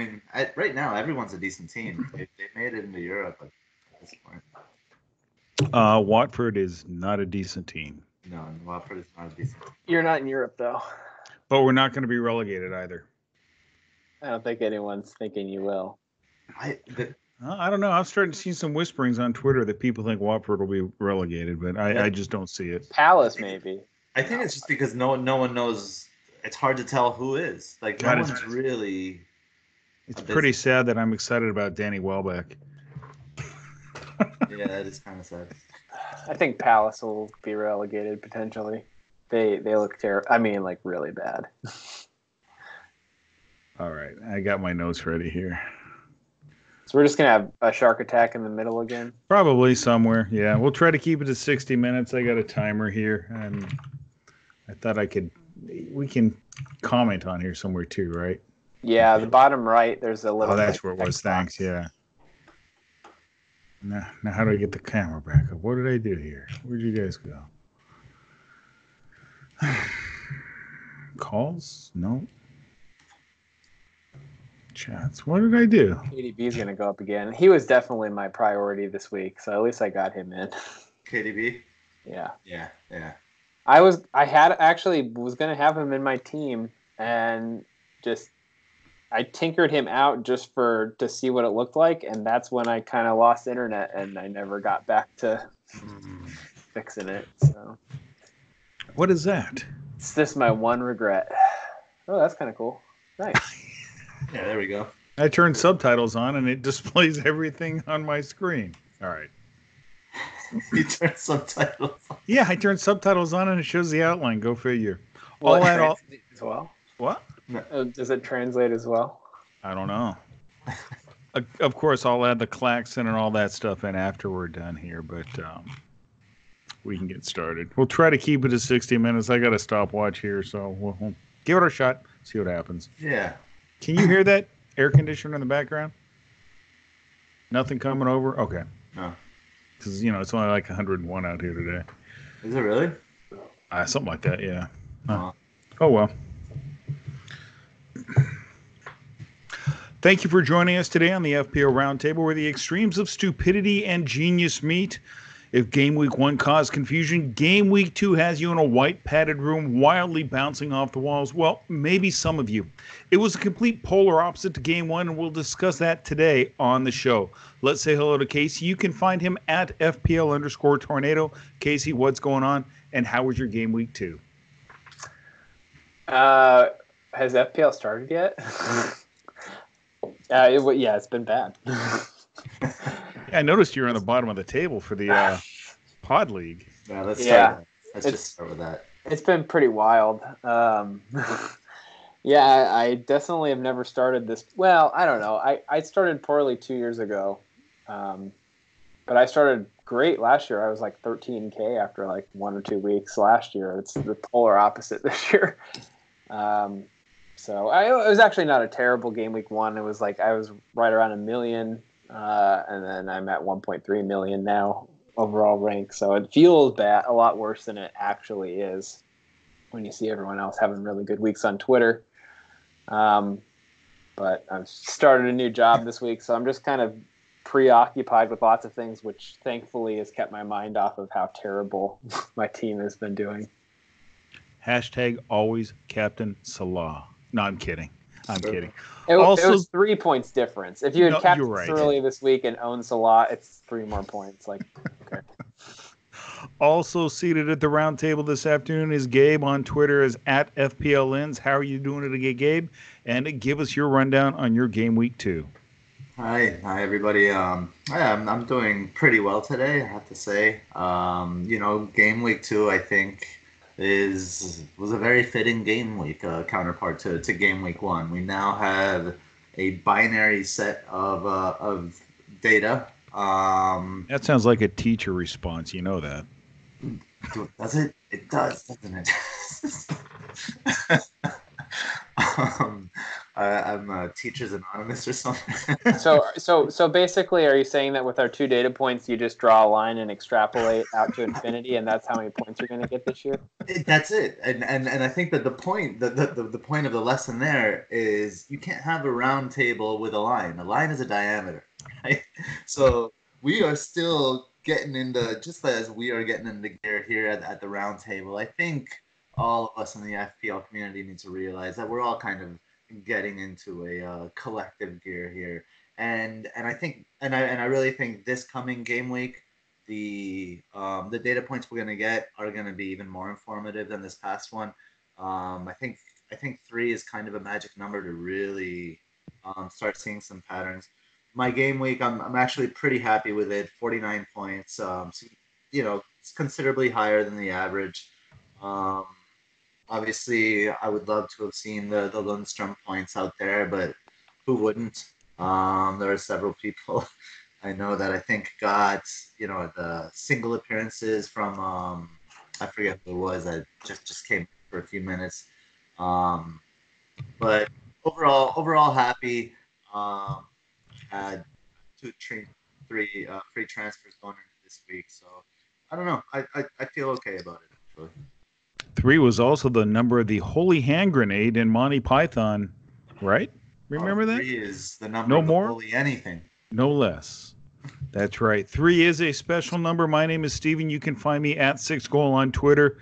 mean, right now everyone's a decent team. They made it into Europe at this point. Watford is not a decent team, No, Watford is not a decent team. You're not in Europe, though. but we're not going to be relegated either. I don't think anyone's thinking you will. I don't know. I'm starting to see some whisperings on Twitter that people think Watford will be relegated, but I just don't see it. Palace, maybe. I think it's just because no one knows. It's hard to tell who is. Like, God, no it's- one's really. It's pretty sad that I'm excited about Danny Welbeck. Yeah, that is kind of sad. I think Palace will be relegated potentially. They look terrible. I mean, like really bad. All right, I got my notes ready here. So we're just gonna have a shark attack in the middle again. Probably somewhere. Yeah, we'll try to keep it to 60 minutes. I got a timer here, and I thought we can comment on here somewhere too, right? Yeah, the bottom right. There's a little. Oh, that's where it was. Thanks. Yeah. Now, how do I get the camera back up? What did I do here? Where'd you guys go? Calls? No. Chats. What did I do? KDB's gonna go up again. He was definitely my priority this week, so at least I got him in. KDB. Yeah. Yeah. I was gonna have him in my team, and just I tinkered him out just to see what it looked like, and that's when I kind of lost internet, and I never got back to fixing it. So What is that? it's just my one regret. Oh, that's kind of cool. Nice. Yeah, there we go. I turned subtitles on and it displays everything on my screen. All right. You turn subtitles on. Yeah, I turned subtitles on and it shows the outline. Go figure. Will it All that all. translate as well? What? Does it translate as well? I don't know. Of course, I'll add the klaxon and all that stuff in after we're done here, but we can get started. We'll try to keep it to 60 minutes. I got a stopwatch here, so we'll give it a shot, see what happens. Yeah. Can you hear that air conditioner in the background? Nothing coming over? Okay. No. Because, it's only like 101 out here today. Is it really? Something like that, yeah. Oh. Oh, well. Thank you for joining us today on the FPO Roundtable, where the extremes of stupidity and genius meet. If Game Week 1 caused confusion, Game Week 2 has you in a white padded room wildly bouncing off the walls. Well, maybe some of you. It was a complete polar opposite to Game 1, and we'll discuss that today on the show. Let's say hello to Casey. You can find him at FPL_tornado. Casey, what's going on, and how was your Game Week 2? Has FPL started yet? Yeah, it's been bad. I noticed you're on the bottom of the table for the Pod League. Yeah, let's just start with that. It's been pretty wild. Yeah, I definitely have never started this. Well, I don't know. I started poorly 2 years ago, but I started great last year. I was like 13K after like 1 or 2 weeks last year. It's the polar opposite this year. So it was actually not a terrible game week 1. It was like I was right around 1 million. And then I'm at 1.3 million now overall rank. So it feels bad, a lot worse than it actually is when you see everyone else having really good weeks on Twitter. But I've started a new job this week, so I'm just kind of preoccupied with lots of things, which thankfully has kept my mind off of how terrible my team has been doing. Hashtag always Captain Salah. No, I'm kidding. It was 3 points difference. If you had captained right. Sterling this week and owned Salah, it's 3 more points. Like, okay. Also seated at the round table this afternoon is Gabe on Twitter as at FPLNs. How are you doing today, Gabe? And give us your rundown on your game week 2. Hi, everybody. I'm doing pretty well today, I have to say. Game week 2, I think, was a very fitting game week counterpart to game week 1. We now have a binary set of data. That sounds like a teacher response. You know that. Does it? It does, doesn't it? I'm Teachers Anonymous or something. So basically, are you saying that with our 2 data points, you just draw a line and extrapolate out to infinity, and that's how many points you're going to get this year? That's it, and I think that the point the point of the lesson there is you can't have a round table with a line. A line is a diameter, right? So we are still getting into, just as we are getting into gear here at the round table. I think all of us in the FPL community need to realize that we're all kind of getting into a collective gear here, and I think and I really think this coming game week the data points we're gonna get are gonna be even more informative than this past one. I think 3 is kind of a magic number to really start seeing some patterns. My game week, I'm actually pretty happy with it. 49 points. So, it's considerably higher than the average. Um, Obviously, I would love to have seen the Lundstrom points out there, but who wouldn't? There are several people I know that I think got, the single appearances from I forget who it was that just came for a few minutes. Um, but overall happy. Um, had three free transfers going into this week, so I don't know. I feel okay about it actually. 3 was also the number of the holy hand grenade in Monty Python, right? Oh, Remember that? 3 is the number No of the more, holy anything. no less. That's right. 3 is a special number. My name is Steven. You can find me at 6goal on Twitter.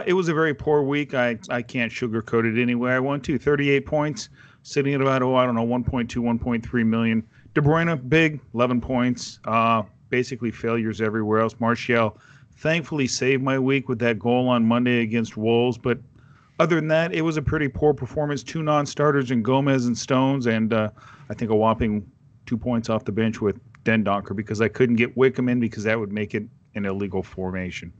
It was a very poor week. I can't sugarcoat it anyway. I won 38 points, sitting at about, 1.2, 1.3 million. De Bruyne, big, 11 points. Basically failures everywhere else. Martial thankfully saved my week with that goal on Monday against Wolves. But other than that, it was a pretty poor performance. 2 non-starters in Gomez and Stones, and I think a whopping 2 points off the bench with Dendoncker because I couldn't get Wickham in because that would make it an illegal formation.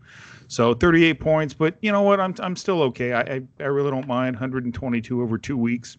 So 38 points, but you know what? I'm still okay. I really don't mind. 122 over 2 weeks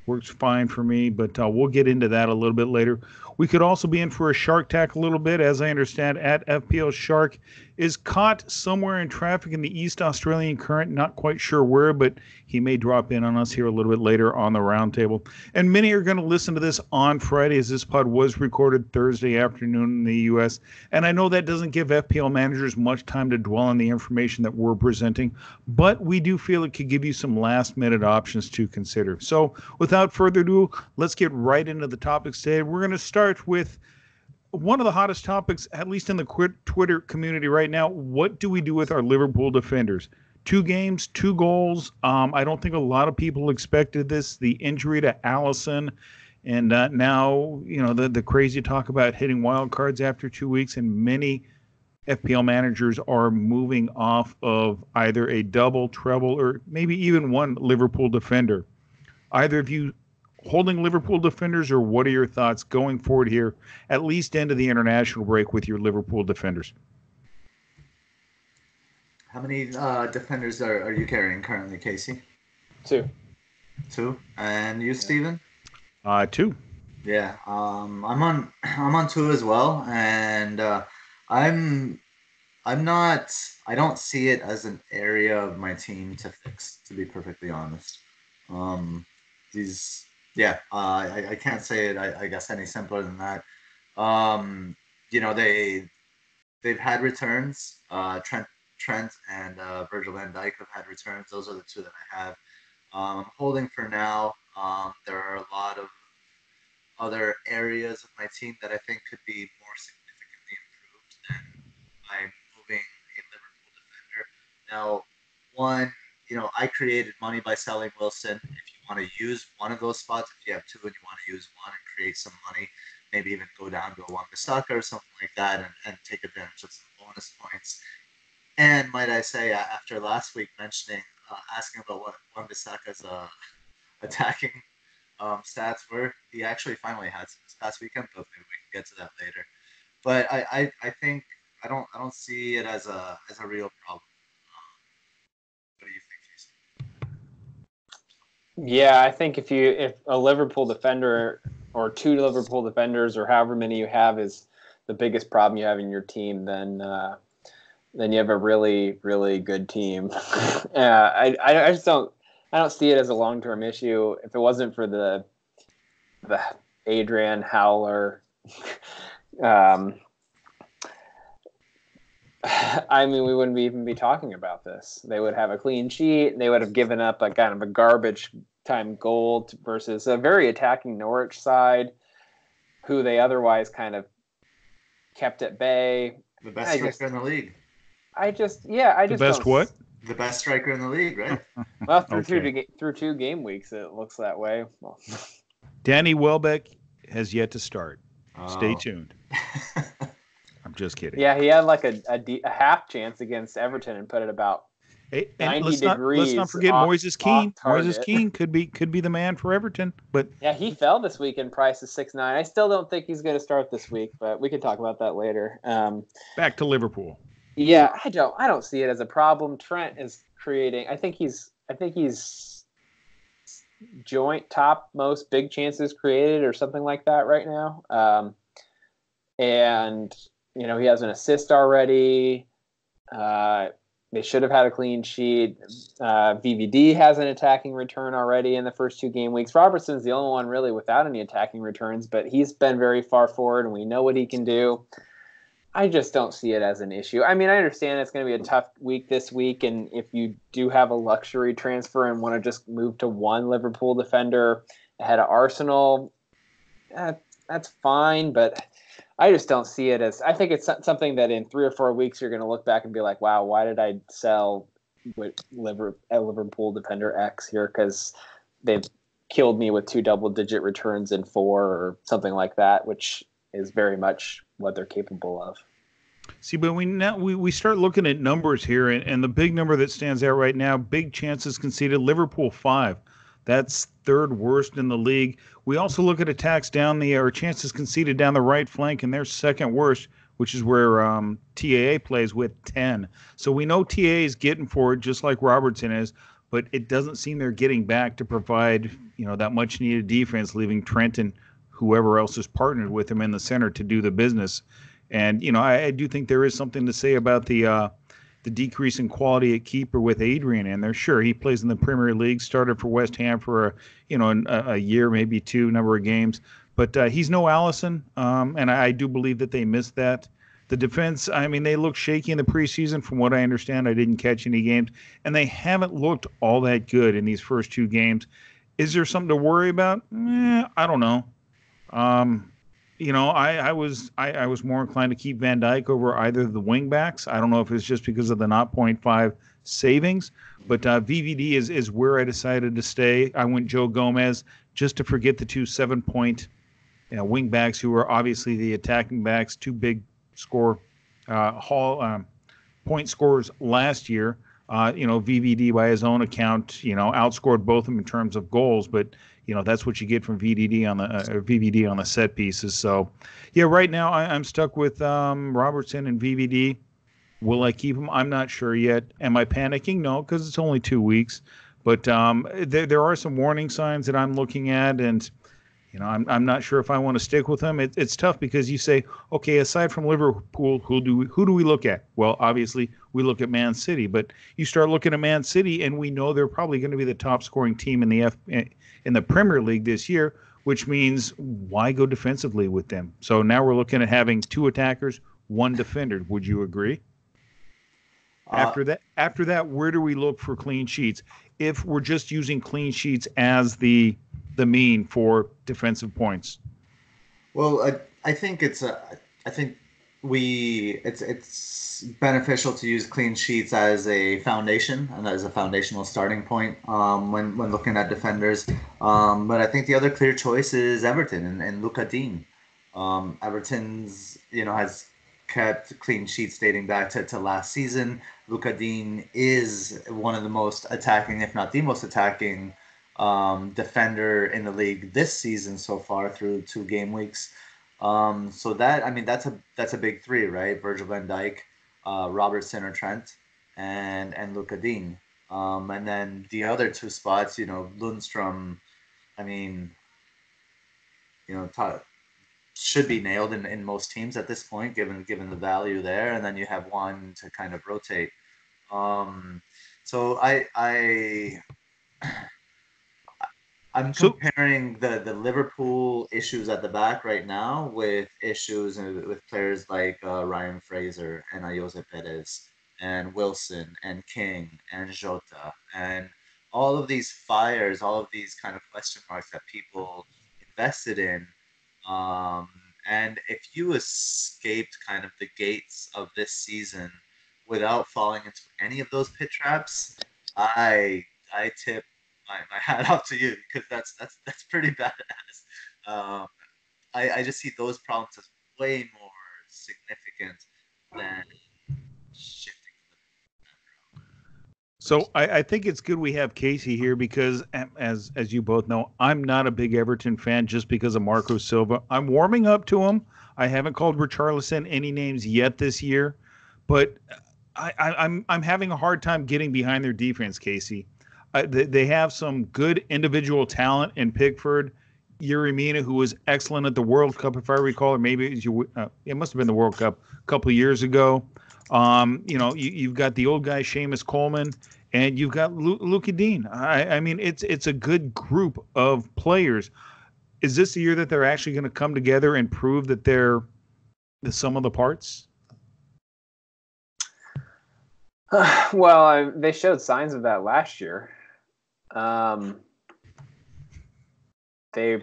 works fine for me, but we'll get into that a little bit later. We could also be in for a shark tack a little bit. As I understand, at FPL Shark is caught somewhere in traffic in the East Australian Current. Not quite sure where, but he may drop in on us here a little bit later on the roundtable. And many are going to listen to this on Friday, as this pod was recorded Thursday afternoon in the U.S. And I know that doesn't give FPL managers much time to dwell on the information that we're presenting, but we do feel it could give you some last-minute options to consider. So without further ado, let's get right into the topics today. We're going to start with one of the hottest topics, at least in the Twitter community right now. What do we do with our Liverpool defenders? 2 games, 2 goals. I don't think a lot of people expected this. The injury to Alisson, and now the crazy talk about hitting wild cards after 2 weeks, and many FPL managers are moving off of either a double, treble, or maybe even one Liverpool defender. Either of you holding Liverpool defenders, or what are your thoughts going forward here, at least into the international break with your Liverpool defenders? How many defenders are you carrying currently, Casey? 2. 2, and you, Steven? 2. Yeah, I'm on 2 as well, and I'm not. I don't see it as an area of my team to fix, to be perfectly honest. These, yeah, I can't say it. I guess any simpler than that. Um, they've had returns. Trent and Virgil van Dijk have had returns. Those are the 2 that I have. I'm holding for now. There are a lot of other areas of my team that I think could be more significantly improved than by moving a Liverpool defender. Now, one, I created money by selling Wilson. If you want to use one of those spots, if you have 2 and you want to use one and create some money, maybe even go down to a Wan-Bissaka or something like that and take advantage of some bonus points. And might I say, after last week asking about what Wan-Bissaka's attacking stats were, he actually finally had some this past weekend, but maybe we can get to that later. But I think I don't see it as a real problem. What do you think, Jason? Yeah, I think if a Liverpool defender or 2 Liverpool defenders or however many you have is the biggest problem you have in your team, then you have a really, really good team. I just don't. I don't see it as a long-term issue. If it wasn't for the Adrian Howler, um, I mean, we wouldn't even be talking about this. They would have a clean sheet. They would have given up a kind of a garbage time goal versus a very attacking Norwich side, who they otherwise kind of kept at bay. The best striker in the league. I just the best don't. What? The best striker in the league, right? Well, through two game weeks, it looks that way. Well. Danny Welbeck has yet to start. Oh. Stay tuned. I'm just kidding. Yeah, he had like a half chance against Everton and put it about 90 degrees. Let's not forget Moises Kean. Moises Kean could be the man for Everton. But yeah, he fell this week in price to 6-9. I still don't think he's going to start this week, but we can talk about that later. Back to Liverpool. Yeah, I don't see it as a problem. Trent is creating. I think he's joint top most big chances created or something like that right now. And he has an assist already. They should have had a clean sheet. VVD has an attacking return already in the first 2 game weeks. Robertson's the only one really without any attacking returns, but he's been very far forward, and we know what he can do. I just don't see it as an issue. I mean, I understand it's going to be a tough week this week, and if you do have a luxury transfer and want to just move to one Liverpool defender ahead of Arsenal, that's fine, but I just don't see it as – I think it's something that in 3 or 4 weeks you're going to look back and be like, wow, why did I sell Liverpool defender X here? Because they've killed me with 2 double-digit returns in 4 or something like that, which is very much what they're capable of. See, but we start looking at numbers here, and the big number that stands out right now, big chances conceded, Liverpool 5. That's 3rd worst in the league. We also look at attacks or chances conceded down the right flank, and they're 2nd worst, which is where TAA plays with 10. So we know TAA is getting forward just like Robertson is, but it doesn't seem they're getting back to provide that much needed defense, leaving Trent and whoever else is partnered with him in the center to do the business. And I do think there is something to say about the decrease in quality at keeper with Adrian in there. Sure, he plays in the Premier League, started for West Ham for a year, maybe 2 number of games, but he's no Alisson, and I do believe that they missed that. The defense, I mean, they look shaky in the preseason. From what I understand, I didn't catch any games, and they haven't looked all that good in these first 2 games. Is there something to worry about? I don't know. I was more inclined to keep Van Dijk over either of the wing backs. I don't know if it's just because of the 0.5 savings, but VVD is where I decided to stay. I went Joe Gomez just to forget the 2 7-point wing backs who are obviously the attacking backs, 2 big point scorers last year. VVD by his own account, outscored both of them in terms of goals, but that's what you get from VVD on the set pieces. So, yeah, right now I'm stuck with Robertson and VVD. Will I keep him? I'm not sure yet. Am I panicking? No, because it's only 2 weeks. But there are some warning signs that I'm looking at, and I'm not sure if I want to stick with them. It's tough because you say, okay, aside from Liverpool, who do we look at? Well, obviously we look at Man City, but you start looking at Man City, and we know they're probably going to be the top scoring team in the Premier League this year, which means why go defensively with them? So now we're looking at having 2 attackers, 1 defender. Would you agree? After that, where do we look for clean sheets? If we're just using clean sheets as the mean for defensive points. Well, I think it's beneficial to use clean sheets as a foundation and as a foundational starting point when looking at defenders. But I think the other clear choice is Everton and Lucas Digne. Everton's has kept clean sheets dating back to last season. Lucas Digne is one of the most attacking, if not the most attacking, defender in the league this season so far through 2 game weeks. So that's a big 3, right? Virgil van Dijk, Robertson or Trent, and Lucas Digne. And then the other 2 spots, Lundstrom, should be nailed in most teams at this point, given the value there. And then you have one to kind of rotate. So I'm So comparing the Liverpool issues at the back right now with issues with players like Ryan Fraser and Ayoze Perez and Wilson and King and Jota and all of these fires, all of these kind of question marks that people invested in. Um, and if you escaped kind of the gates of this season without falling into any of those pit traps, I tip my hat off to you because that's pretty badass. Um, I just see those problems as way more significant than shifting. So I think it's good we have Casey here because, as you both know, I'm not a big Everton fan just because of Marco Silva. I'm warming up to him. I haven't called Richarlison any names yet this year, but I'm having a hard time getting behind their defense, Casey. They have some good individual talent in Pickford. Yuri Mina, who was excellent at the World Cup, if I recall, or maybe it must have been the World Cup a couple of years ago. You've got the old guy Seamus Coleman, and you've got Luka Dean. I mean, it's a good group of players. Is this the year that they're actually going to come together and prove that they're the sum of the parts? Well, they showed signs of that last year. They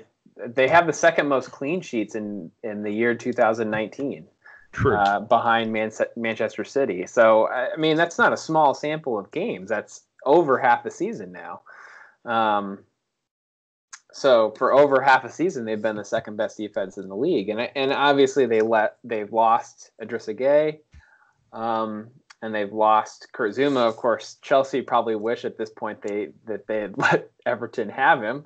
have the second most clean sheets in the year 2019. True. Behind Manchester City. So, I mean, that's not a small sample of games. That's over half the season now. So for over half a season, they've been the second best defense in the league. And obviously they've lost Idrissa Gueye, and they've lost Kurt Zouma. Of course, Chelsea probably wish at this point they had let Everton have him.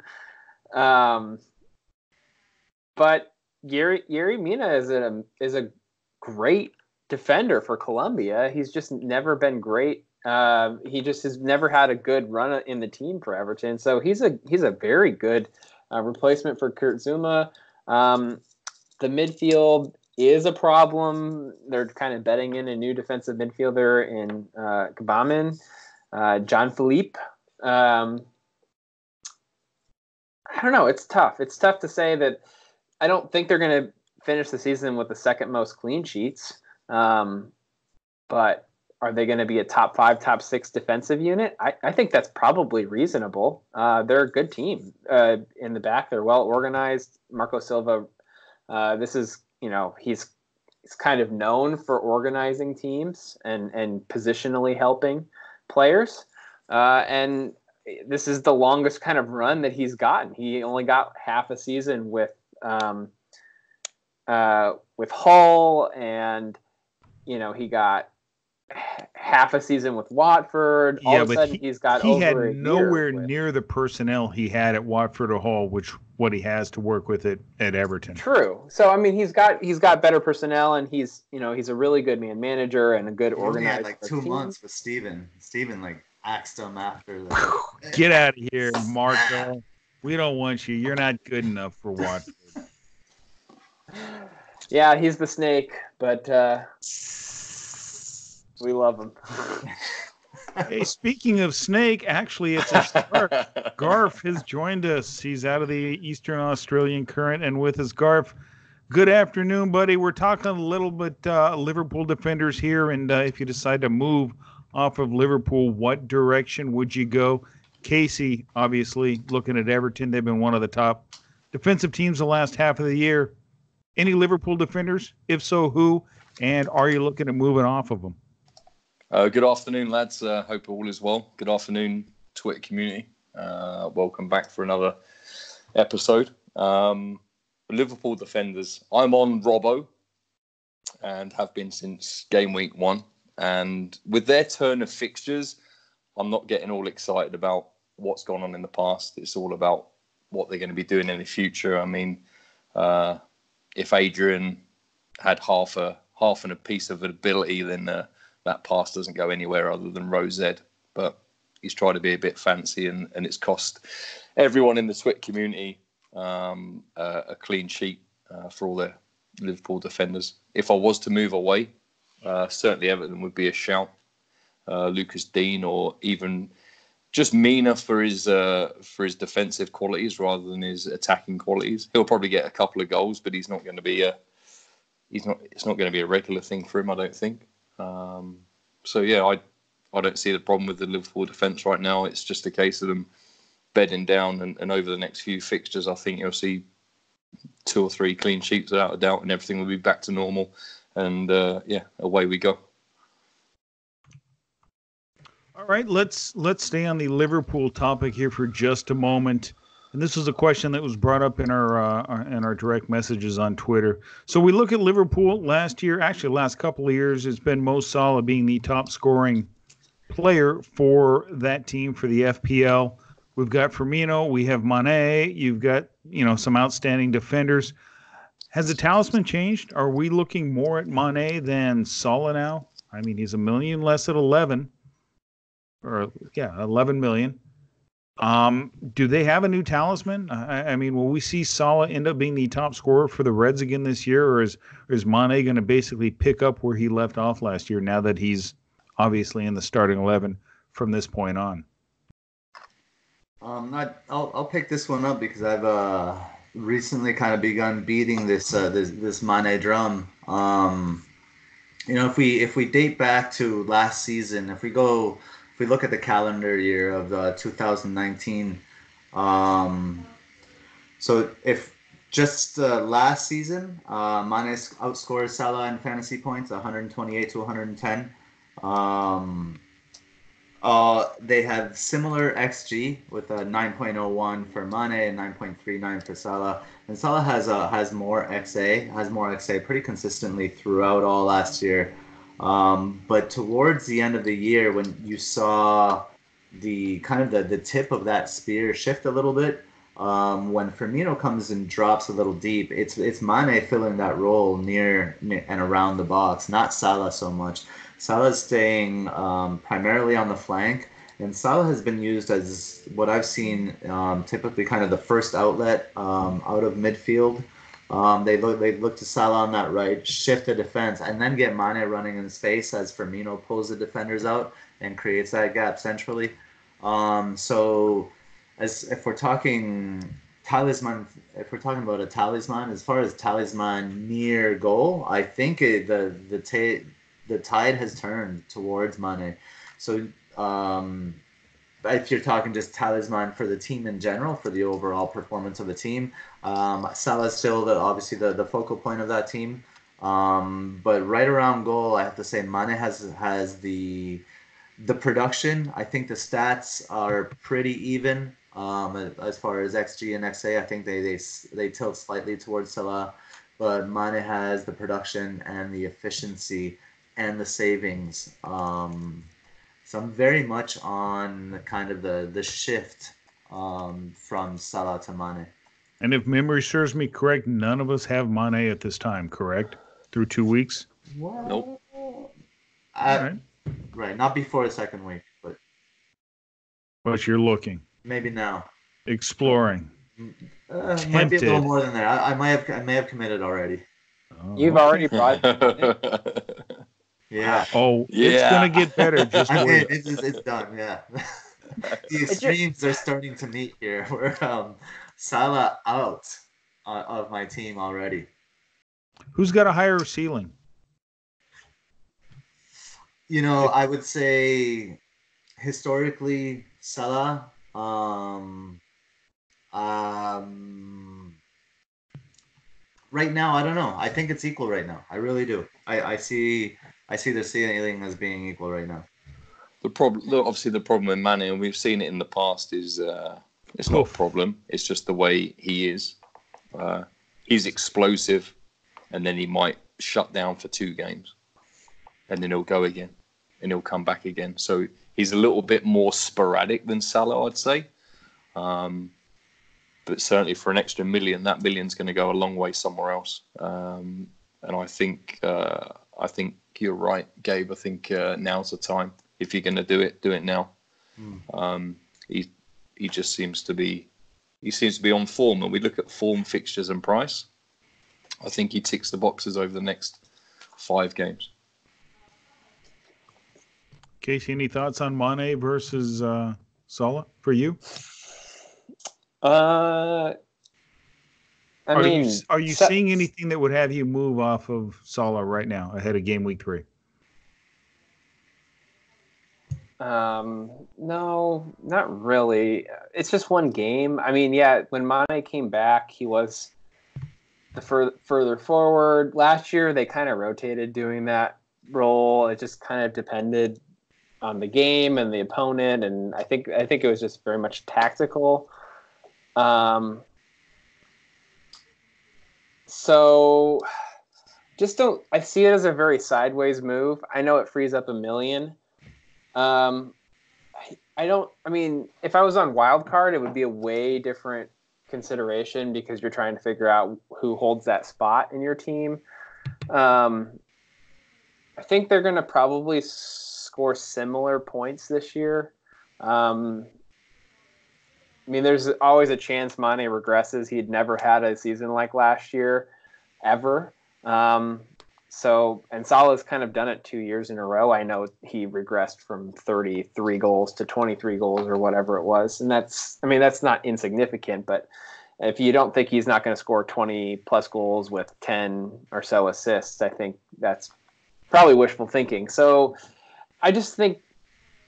But Yuri Mina is a great defender for Colombia. He's just never been great. He just has never had a good run in the team for Everton. So he's a very good replacement for Kurt Zouma. The midfield is a problem. They're kind of betting in a new defensive midfielder in Gbamin, John Philippe. I don't know. It's tough. It's tough to say that. I don't think they're going to finish the season with the second most clean sheets. But are they going to be a top 5, top 6 defensive unit? I think that's probably reasonable. They're a good team in the back. They're well organized. Marco Silva, this is, he's kind of known for organizing teams and positionally helping players. And this is the longest kind of run that he's gotten. He only got half a season with Hull, and he got half a season with Watford. All of a sudden, he's got he over had a nowhere year near the personnel he had at Watford or Hull, what he has to work with at Everton. True. So I mean, he's got better personnel, and he's a really good man manager and a good organizer. He had like 2 months with Steven. Steven like axed him after the. Get out of here, Marco. We don't want you. You're not good enough for Watford. Yeah, he's the snake, but we love him. Hey, speaking of snake, actually, it's a start. Garf has joined us. He's out of the Eastern Australian Current, and with us, Garf. Good afternoon, buddy. We're talking a little bit Liverpool defenders here, and if you decide to move off of Liverpool, what direction would you go? Casey, obviously, looking at Everton, they've been one of the top defensive teams the last half of the year. Any Liverpool defenders? If so, who? And are you looking at moving off of them? Good afternoon, lads. Hope all is well. Good afternoon, Twitter community. Welcome back for another episode. Liverpool defenders. I'm on Robbo and have been since game week 1. And with their turn of fixtures, I'm not getting all excited about what's gone on in the past. It's all about what they're going to be doing in the future. I mean, if Adrian had half and a piece of ability, then that pass doesn't go anywhere other than Rosette. But he's tried to be a bit fancy, and it's cost everyone in the Twitter community a clean sheet for all their Liverpool defenders. If I was to move away, certainly Everton would be a shout. Lucas Dean, or even just meaner for his defensive qualities rather than his attacking qualities. He'll probably get a couple of goals, but he's not going to be it's not going to be a regular thing for him, I don't think. So yeah, I don't see the problem with the Liverpool defence right now. It's just a case of them bedding down, and over the next few fixtures, I think you'll see 2 or 3 clean sheets without a doubt, and everything will be back to normal. And away we go. All right, let's stay on the Liverpool topic here for just a moment. And this was a question that was brought up in our direct messages on Twitter. So we look at Liverpool last year, actually last couple of years, it's been Mo Salah being the top scoring player for that team for the FPL. We've got Firmino, we have Mane, you've got, some outstanding defenders. Has the talisman changed? Are we looking more at Mane than Salah now? I mean, he's $1 million less at 11. 11 million. Do they have a new talisman? I mean, will we see Salah end up being the top scorer for the Reds again this year, or is Mane going to basically pick up where he left off last year now that he's obviously in the starting 11 from this point on? I'll pick this one up because I've recently kind of begun beating this Mane drum. If we date back to last season, if we look at the calendar year of 2019, so if just last season, Mane outscored Salah in fantasy points, 128 to 110. They have similar XG with a 9.01 for Mane and 9.39 for Salah, and Salah has more XA pretty consistently throughout all last year. But towards the end of the year, when you saw the tip of that spear shift a little bit, when Firmino comes and drops a little deep, it's Mane filling that role near and around the box, not Salah so much. Salah's staying primarily on the flank, and Salah has been used as what I've seen typically kind of the first outlet out of midfield. They look to Salah on that right, shift the defense, and then get Mane running in space as Firmino pulls the defenders out and creates that gap centrally. So, if we're talking about a talisman, as far as talisman near goal, I think the tide has turned towards Mane. So, if you're talking just talisman for the team in general, for the overall performance of the team, Salah's still obviously the focal point of that team. But right around goal, I have to say Mane has the production. I think the stats are pretty even as far as XG and XA. I think they tilt slightly towards Salah, but Mane has the production and the efficiency and the savings. So I'm very much on kind of the shift from Salah to Mane. And if memory serves me correct, none of us have Mane at this time, correct? Through 2 weeks? What? Nope. Right, not before the second week, but you're looking. Maybe now. Exploring. Might be a little more than that. I may have committed already. Oh, You've already brought Yeah. Oh, Yeah. It's going to get better. Just wait. It's done, yeah. The extremes are starting to meet here. We're Salah out of my team already. Who's got a higher ceiling? I would say historically Salah. Right now, I don't know. I think it's equal right now. I really do. I see the ceiling as being equal right now. The problem with Mane, and we've seen it in the past, is it's not a problem. It's just the way he is. He's explosive, and then he might shut down for 2 games, and then he'll go again, and he'll come back again. So he's a little bit more sporadic than Salah, I'd say. But certainly for an extra million, that million's going to go a long way somewhere else. And I think you're right, Gabe. I think now's the time. If you're going to do it now. He just seems to be on form, and we look at form, fixtures, and price. I think he ticks the boxes over the next 5 games. Casey, any thoughts on Mane versus Salah, for you? I mean, are you seeing anything that would have you move off of Salah right now ahead of game week 3? No, not really. It's just one game. I mean, yeah, when Mane came back, he was the further forward. Last year, they kind of rotated doing that role. It just kind of depended on the game and the opponent, and I think it was just very much tactical. So just don't. I see it as a very sideways move. I know it frees up $1 million. I don't. I mean, if I was on Wildcard, it would be a way different consideration because you're trying to figure out who holds that spot in your team. I think they're going to probably score similar points this year. I mean, there's always a chance Mane regresses. He'd never had a season like last year, ever. And Salah's kind of done it 2 years in a row. I know he regressed from 33 goals to 23 goals or whatever it was. And that's not insignificant, but if you don't think he's not going to score 20 plus goals with 10 or so assists, I think that's probably wishful thinking. So I just think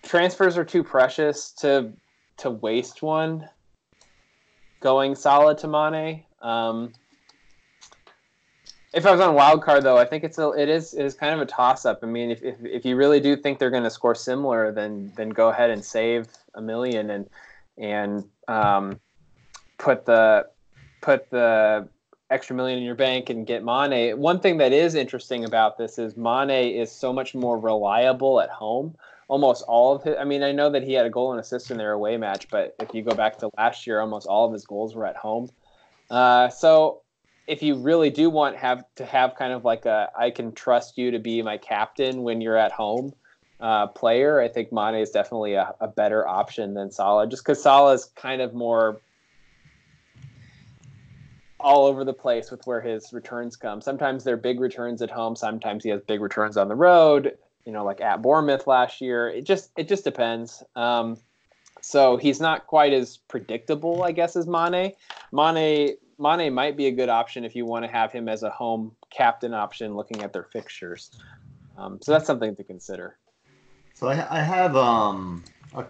transfers are too precious to waste one going Salah to Mane. If I was on Wildcard, though, I think it is kind of a toss-up. I mean, if you really do think they're going to score similar, then go ahead and save $1 million and put the extra $1 million in your bank and get Mane. One thing that is interesting about this is Mane is so much more reliable at home. Almost all of his. I mean, I know that he had a goal and assist in their away match, but if you go back to last year, almost all of his goals were at home. So if you really do want to have kind of like I can trust you to be my captain when you're at home player, I think Mane is definitely a better option than Salah, just because Salah is kind of more all over the place with where his returns come. Sometimes they're big returns at home. Sometimes he has big returns on the road, like at Bournemouth last year. It just depends. So he's not quite as predictable, I guess, as Mane. Mane might be a good option if you want to have him as a home captain option looking at their fixtures. So that's something to consider. So I have a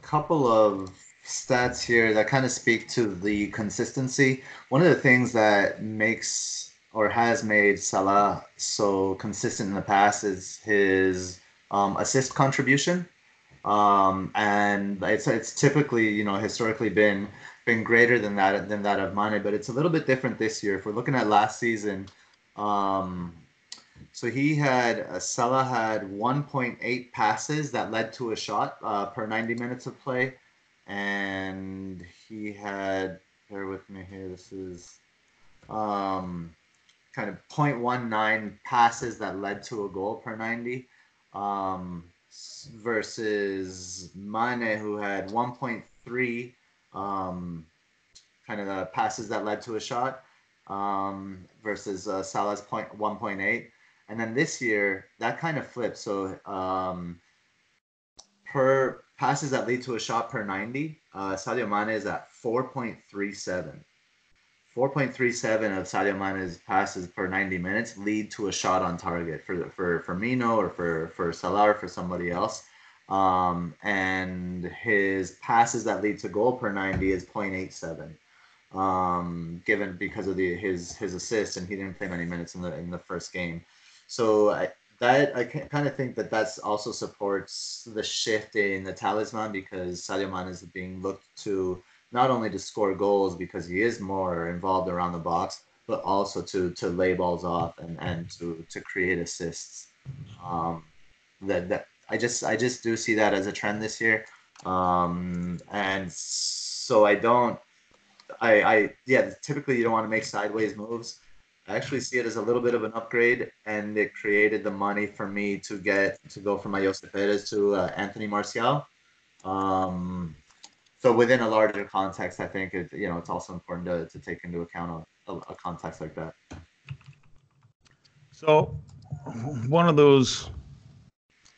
couple of stats here that kind of speak to the consistency. One of the things that makes or has made Salah so consistent in the past is his assist contribution. And it's typically, historically been greater than that of Mane, but it's a little bit different this year. If we're looking at last season, so Salah had 1.8 passes that led to a shot per 90 minutes of play, and he had, bear with me here, this is kind of 0.19 passes that led to a goal per 90. Versus Mane, who had 1.3 kind of the passes that led to a shot, versus Salah's 1.8. And then this year, that kind of flipped. So per passes that lead to a shot per 90, Sadio Mane is at 4.37. 4.37 of Sadio Mane's passes per 90 minutes lead to a shot on target for Firmino or for Salah or for somebody else. And his passes that lead to goal per 90 is 0.87. Given because of his assists, and he didn't play many minutes in the first game. So I kind of think that that's also supports the shift in the talisman, because Sadio Mane is being looked to not only to score goals because he is more involved around the box, but also to lay balls off and to create assists. That I just do see that as a trend this year. And so typically you don't want to make sideways moves. I actually see it as a little bit of an upgrade, and it created the money for me to go from Ayoze Perez to Anthony Martial. So within a larger context, I think it's also important to take into account a context like that. So one of those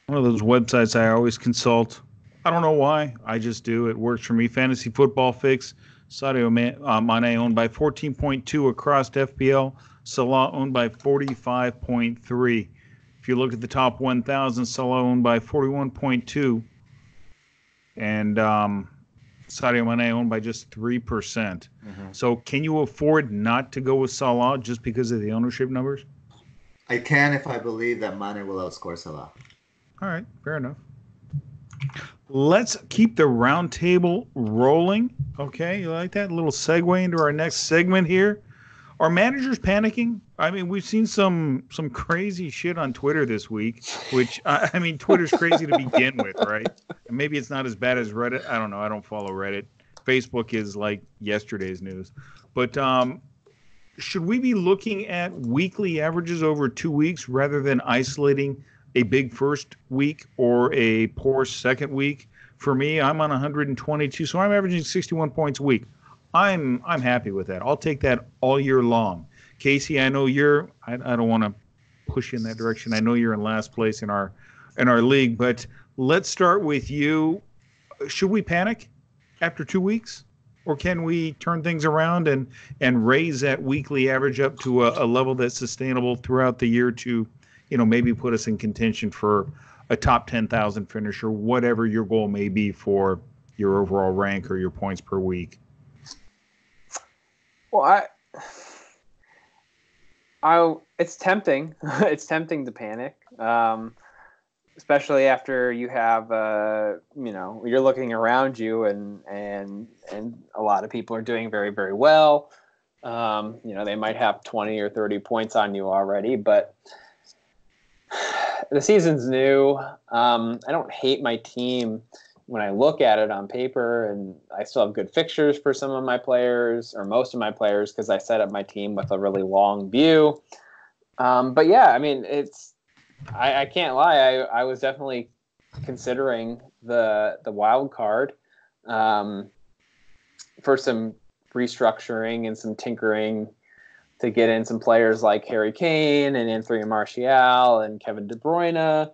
websites I always consult I don't know why. I just do. It works for me. Fantasy Football Fix. Sadio Mane owned by 14.2 across FPL. Salah owned by 45.3. If you look at the top 1,000, Salah owned by 41.2. And Sadio Mane owned by just 3%. Mm-hmm. So can you afford not to go with Salah just because of the ownership numbers? I can if I believe that Mane will outscore Salah. All right, fair enough. Let's keep the round table rolling. Okay, you like that? A little segue into our next segment here. Are managers panicking? I mean, we've seen some crazy shit on Twitter this week, which, I mean, Twitter's crazy to begin with, right? And maybe it's not as bad as Reddit. I don't know. I don't follow Reddit. Facebook is like yesterday's news. But should we be looking at weekly averages over 2 weeks rather than isolating a big first week or a poor second week? For me, I'm on 122, so I'm averaging 61 points a week. I'm happy with that. I'll take that all year long. Casey, I know I don't want to push you in that direction. I know you're in last place in our league, but let's start with you. Should we panic after 2 weeks, or can we turn things around and raise that weekly average up to a level that's sustainable throughout the year to, maybe put us in contention for a top 10,000 finish or whatever your goal may be for your overall rank or your points per week? Well, it's tempting. It's tempting to panic, especially after you have, you're looking around you and a lot of people are doing very, very well. They might have 20 or 30 points on you already, but the season's new. I don't hate my team when I look at it on paper, and I still have good fixtures for some of my players or most of my players because I set up my team with a really long view. But yeah, I mean, I can't lie. I was definitely considering the wild card for some restructuring and some tinkering to get in some players like Harry Kane and Anthony Martial and Kevin De Bruyne.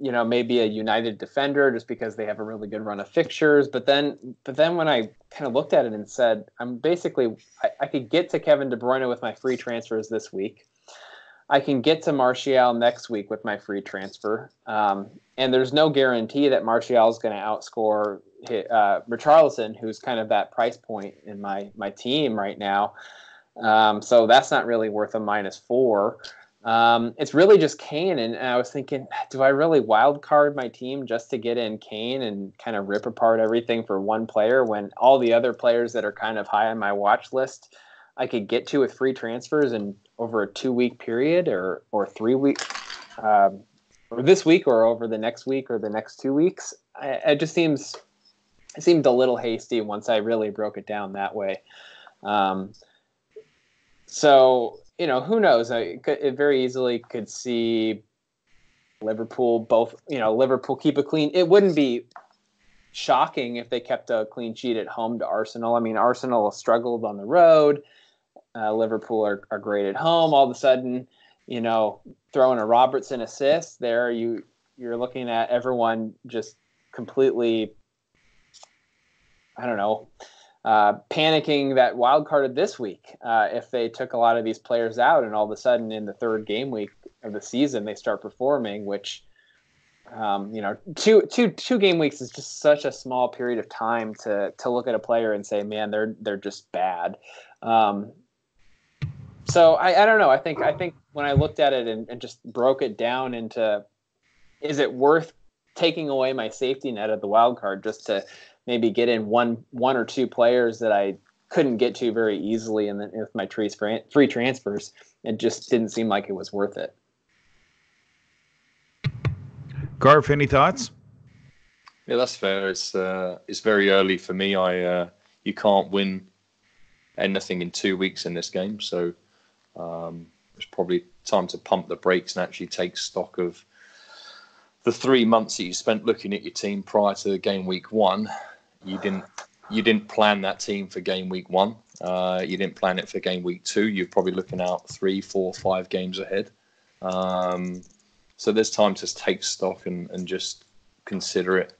Maybe a United defender just because they have a really good run of fixtures. But then when I kind of looked at it and said, I could get to Kevin De Bruyne with my free transfers this week. I can get to Martial next week with my free transfer. And there's no guarantee that Martial is going to outscore Richarlison, who's kind of that price point in my team right now. So that's not really worth a -4. It's really just Kane, and I was thinking, do I really wild card my team just to get in Kane and kind of rip apart everything for one player when all the other players that are kind of high on my watch list I could get to with free transfers and over a 2-week period or 3 week, or this week or over the next week or the next 2 weeks? It seemed a little hasty once I really broke it down that way. So, who knows? It very easily could see Liverpool Liverpool keep a clean. It wouldn't be shocking if they kept a clean sheet at home to Arsenal. I mean, Arsenal struggled on the road. Liverpool are great at home. All of a sudden, throwing a Robertson assist there, you're looking at everyone just completely, I don't know, panicking that wild carded this week if they took a lot of these players out and all of a sudden in the third game week of the season they start performing, which two game weeks is just such a small period of time to look at a player and say, man, they're just bad. So I don't know. I think when I looked at it and just broke it down into, is it worth taking away my safety net of the wild card just to maybe get in one or two players that I couldn't get to very easily with my free transfers? It just didn't seem like it was worth it. Garf, any thoughts? Yeah, that's fair. It's very early for me. You can't win anything in 2 weeks in this game, so it's probably time to pump the brakes and actually take stock of the 3 months that you spent looking at your team prior to game week 1. You didn't plan that team for game week 1. You didn't plan it for game week 2. You're probably looking out 3, 4, 5 games ahead. So there's time to take stock and just consider it.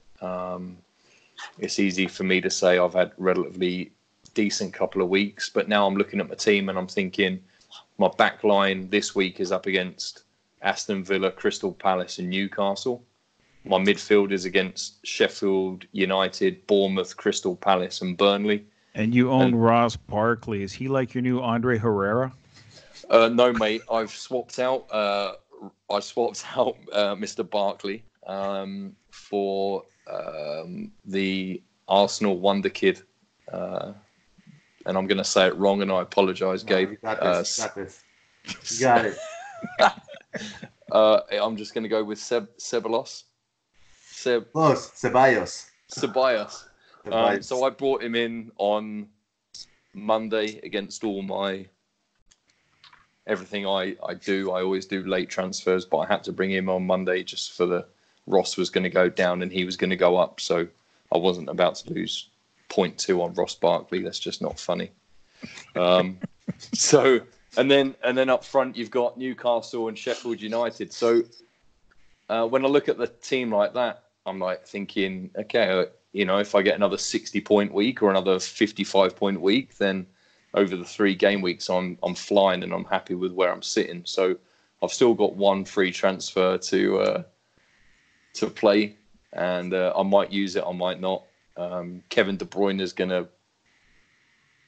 It's easy for me to say I've had relatively decent couple of weeks, but now I'm looking at my team and I'm thinking my back line this week is up against Aston Villa, Crystal Palace and Newcastle. My midfield is against Sheffield United, Bournemouth, Crystal Palace and Burnley. And you own Ross Barkley. Is he like your new Andre Herrera? No, mate. I've swapped out Mr. Barkley for the Arsenal wonder kid. And I'm going to say it wrong, and I apologise, Gabe. You got this. You got it. I'm just going to go with Ceballos. Ceballos. So I brought him in on Monday against all my everything I do. I always do late transfers, but I had to bring him on Monday just for the Ross was going to go down and he was going to go up. So I wasn't about to lose 0.2 on Ross Barkley. That's just not funny. So and then up front you've got Newcastle and Sheffield United. So when I look at the team like that, I'm like thinking, okay, if I get another 60-point week or another 55-point week, then over the 3 game weeks, I'm flying and I'm happy with where I'm sitting. So I've still got one free transfer to play, and I might use it, I might not. Kevin De Bruyne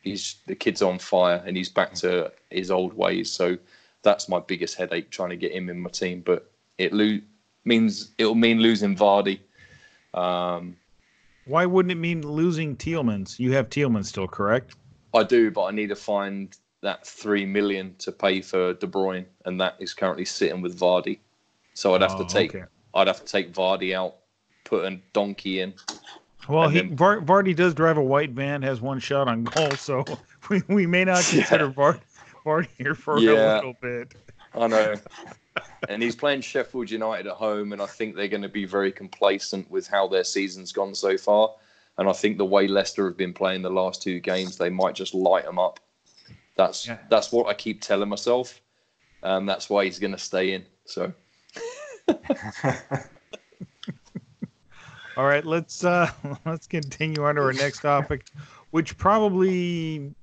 is the kid's on fire and he's back to his old ways. So that's my biggest headache, trying to get him in my team. But it'll mean losing Vardy. Why wouldn't it mean losing Tielemans? You have Tielemans still, correct? I do, but I need to find that 3 million to pay for De Bruyne, and that is currently sitting with Vardy. So I'd have to take Vardy out, put a donkey in. Well, Vardy does drive a white van, has 1 shot on goal, so we may not consider Vardy here for a little bit. I know. And he's playing Sheffield United at home, and I think they're going to be very complacent with how their season's gone so far. And I think the way Leicester have been playing the last 2 games, they might just light them up. That's what I keep telling myself. That's why he's going to stay in. So. All right, let's continue on to our next topic, which probably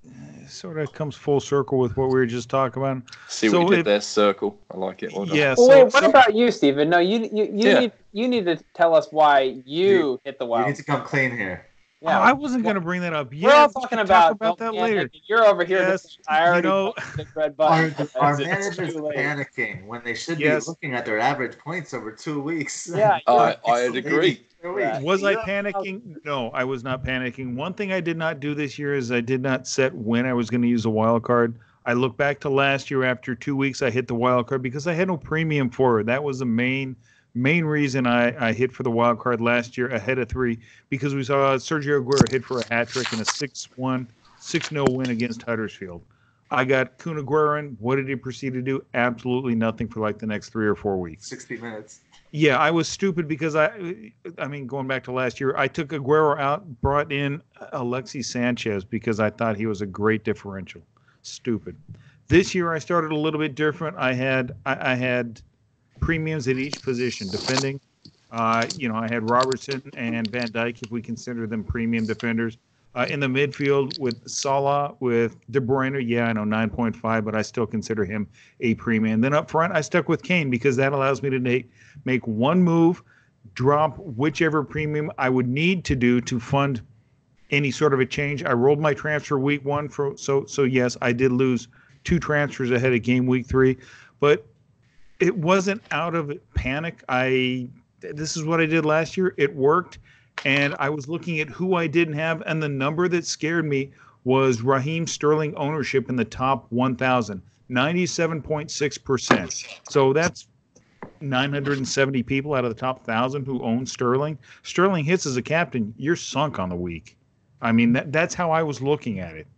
sort of comes full circle with what we were just talking about. See what you did there, circle. I like it. Well done. Yeah. What about you, Stephen? No, you need to tell us why you hit the wild. You need to come clean here. Yeah, I wasn't going to bring that up. We're all talking about that later. You're over here. Yes, I already the red button. Our managers panicking when they should be looking at their average points over 2 weeks. Yeah, I'd agree. Was I panicking? No, I was not panicking. One thing I did not do this year is I did not set when I was going to use a wild card. I look back to last year. After 2 weeks, I hit the wild card because I had no premium for it. That was the main reason I hit for the wild card last year ahead of 3, because we saw Sergio Aguero hit for a hat trick in a 6-0 win against Huddersfield. I got Kun Aguero in. What did he proceed to do? Absolutely nothing for like the next 3 or 4 weeks. 60 minutes. Yeah, I was stupid because I mean, going back to last year, I took Aguero out, brought in Alexis Sanchez because I thought he was a great differential. Stupid. This year I started a little bit different. I had premiums at each position, defending. I had Robertson and Van Dijk, if we consider them premium defenders. In the midfield with Salah, with De Bruyne, I know 9.5, but I still consider him a premium. Then up front, I stuck with Kane because that allows me to make one move, drop whichever premium I would need to do to fund any sort of a change. I rolled my transfer week 1 so yes, I did lose 2 transfers ahead of game week 3, but it wasn't out of panic. This is what I did last year. It worked. And I was looking at who I didn't have, and the number that scared me was Raheem Sterling ownership in the top 1,000, 97.6%. So that's 970 people out of the top 1,000 who own Sterling. Sterling hits as a captain, you're sunk on the week. I mean, that's how I was looking at it.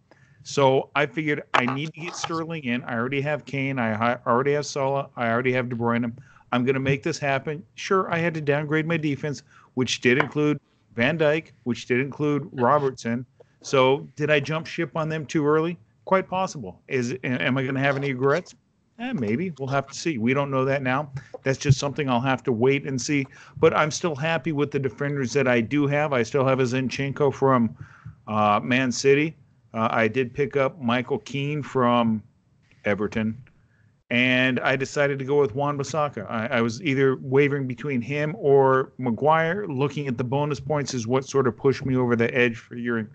So I figured I need to get Sterling in. I already have Kane. I already have Salah. I already have De Bruyne. I'm going to make this happen. Sure, I had to downgrade my defense, which did include Van Dijk, which did include Robertson. So did I jump ship on them too early? Quite possible. Am I going to have any regrets? Maybe. We'll have to see. We don't know that now. That's just something I'll have to wait and see. But I'm still happy with the defenders that I do have. I still have a Zinchenko from Man City. I did pick up Michael Keane from Everton. And I decided to go with Wan-Bissaka. I was either wavering between him or Maguire. Looking at the bonus points is what sort of pushed me over the edge for your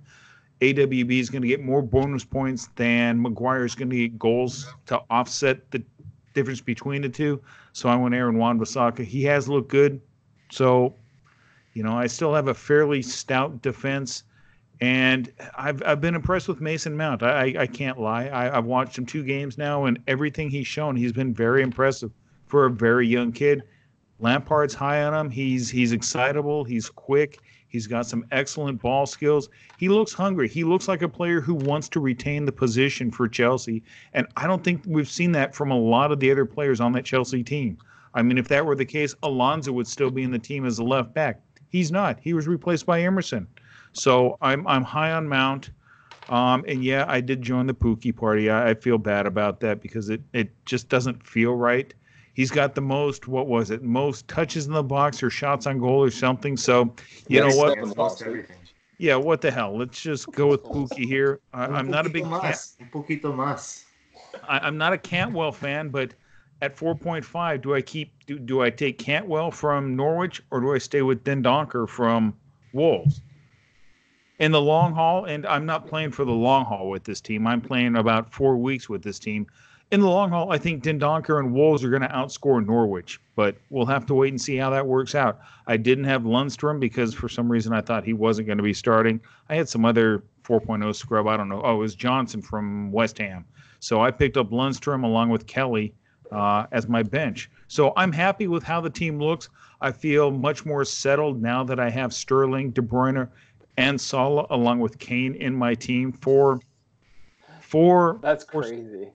AWB is going to get more bonus points than Maguire is going to get goals to offset the difference between the two. So I went Aaron Wan-Bissaka. He has looked good. So, I still have a fairly stout defense. And I've been impressed with Mason Mount. I can't lie. I've watched him 2 games now, and everything he's shown, he's been very impressive for a very young kid. Lampard's high on him. He's excitable. He's quick. He's got some excellent ball skills. He looks hungry. He looks like a player who wants to retain the position for Chelsea. And I don't think we've seen that from a lot of the other players on that Chelsea team. I mean, if that were the case, Alonso would still be in the team as a left back. He's not. He was replaced by Emerson. So I'm high on Mount. And yeah, I did join the Pookie party. I feel bad about that because it just doesn't feel right. He's got the most touches in the box or shots on goal or something. So you know what? Yeah, what the hell? Let's just go with Pookie here. I'm not a big I'm not a Cantwell fan, but at 4.5, do I take Cantwell from Norwich or do I stay with Dendoncker from Wolves? In the long haul, and I'm not playing for the long haul with this team. I'm playing about 4 weeks with this team. In the long haul, I think Dendoncker and Wolves are going to outscore Norwich, but we'll have to wait and see how that works out. I didn't have Lundstrom because for some reason I thought he wasn't going to be starting. I had some other 4.0 scrub. I don't know. Oh, it was Johnson from West Ham. So I picked up Lundstrom along with Kelly as my bench. So I'm happy with how the team looks. I feel much more settled now that I have Sterling, De Bruyne, and Salah along with Kane in my team for that's crazy.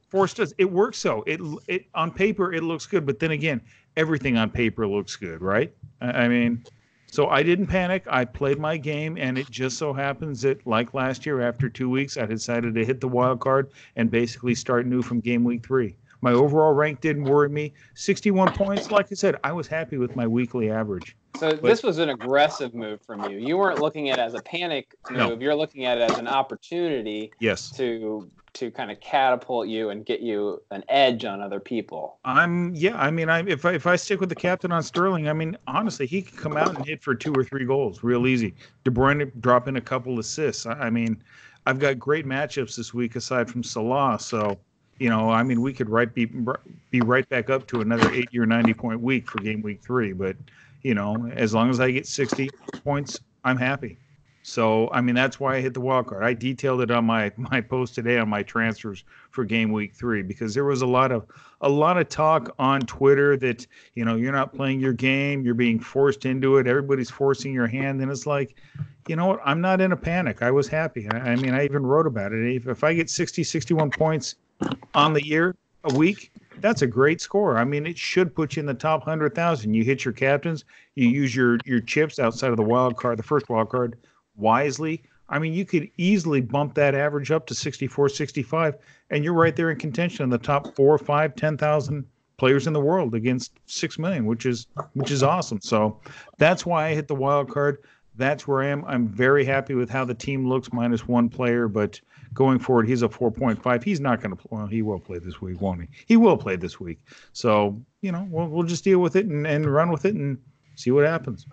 It works so. It on paper it looks good, but then again, everything on paper looks good, right? I mean, so I didn't panic. I played my game, and it just so happens that, like last year, after 2 weeks, I decided to hit the wild card and basically start new from game week 3. My overall rank didn't worry me. 61 points, like I said, I was happy with my weekly average. So this was an aggressive move from you. You weren't looking at it as a panic move. No. You're looking at it as an opportunity to kind of catapult you and get you an edge on other people. If I stick with the captain on Sterling, I mean, honestly, he could come out and hit for 2 or 3 goals real easy. De Bruyne drop in a couple assists. I mean, I've got great matchups this week aside from Salah, so we could be right back up to another 80 or 90 point week for game week 3. But, as long as I get 60 points, I'm happy. So, I mean, that's why I hit the wild card. I detailed it on my post today on my transfers for game week 3 because there was a lot of talk on Twitter that, you're not playing your game. You're being forced into it. Everybody's forcing your hand. And it's like, you know what? I'm not in a panic. I was happy. I mean, I even wrote about it. If I get 60, 61 points on the year, a week, that's a great score. I mean, it should put you in the top 100,000. You hit your captains, you use your chips outside of the first wild card wisely. I mean, you could easily bump that average up to 64, 65, and you're right there in contention in the top 4, 5, 10,000 players in the world against 6 million, which is awesome. So that's why I hit the wild card. That's where I am. I'm very happy with how the team looks, minus 1 player, but going forward, he's a 4.5. He's not going to play. Well, he will play this week, won't he? He will play this week. So, we'll just deal with it and run with it and see what happens.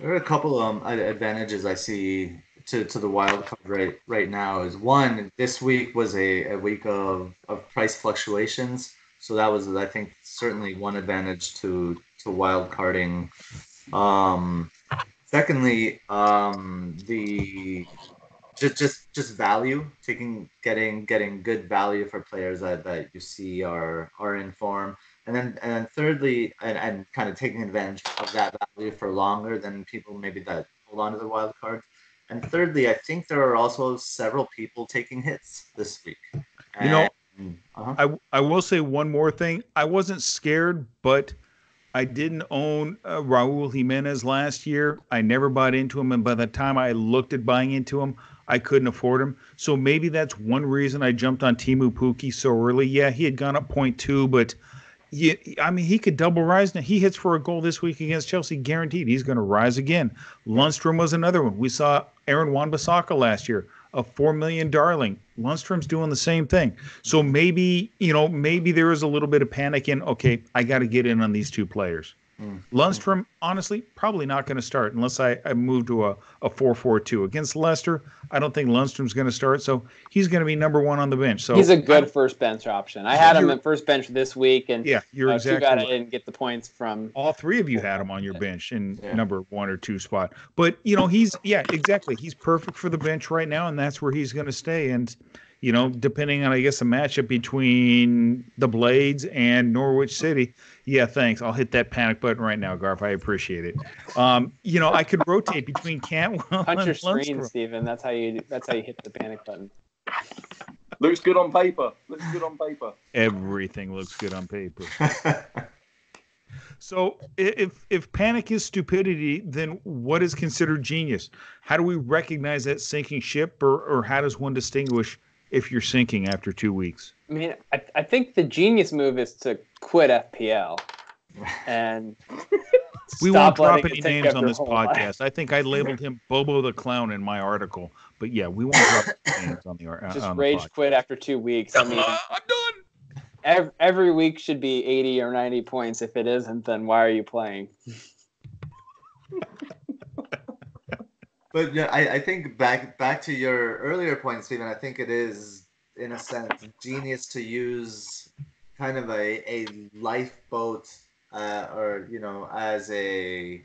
There are a couple advantages I see to the wild card right now. Is one, this week was a week of price fluctuations. So that was, I think, certainly one advantage to wild carding. Secondly, the just value, getting good value for players that you see are in form, and then thirdly, and kind of taking advantage of that value for longer than people maybe that hold on to the wild card. And thirdly, I think there are also several people taking hits this week. I will say one more thing. I wasn't scared, but I didn't own Raul Jimenez last year. I never bought into him, and by the time I looked at buying into him, I couldn't afford him. So maybe that's one reason I jumped on Timu Pukki so early. Yeah, he had gone up 0.2, but yeah, I mean, he could double rise. Now, he hits for a goal this week against Chelsea, guaranteed. He's going to rise again. Lundstrom was another one. We saw Aaron Wan-Bissaka last year, a $4 million darling. Lundstrom's doing the same thing. So maybe, maybe there is a little bit of panic in, okay, I got to get in on these two players. Lundstrom, honestly, probably not going to start unless I move to a 4-4-2. Against Leicester, I don't think Lundstrom's going to start, so he's going to be number one on the bench. So he's a good first bench option. I had him at first bench this week, and yeah, you're exactly too bad right. I didn't get the points from. All three of you had him on your bench in number 1 or 2 spot. But, he's exactly. He's perfect for the bench right now, and that's where he's going to stay. And, depending on, I guess, a matchup between the Blades and Norwich City. Yeah, thanks. I'll hit that panic button right now, Garf. I appreciate it. I could rotate between Cantwell Punch and your screen, Lundstrom. Steven. That's how you hit the panic button. Looks good on paper. Everything looks good on paper. So if panic is stupidity, then what is considered genius? How do we recognize that sinking ship, or how does one distinguish if you're sinking after 2 weeks? I mean, I think the genius move is to quit FPL and we won't drop letting any it take names up on your this whole podcast. life. I think I labeled him Bobo the Clown in my article, but yeah, we won't drop any names on the Just on rage the quit after 2 weeks. I mean, I'm done. every week should be 80 or 90 points. If it isn't, then why are you playing? But yeah, I think back to your earlier point, Stephen. I think it is, in a sense, genius to use kind of a lifeboat, or as a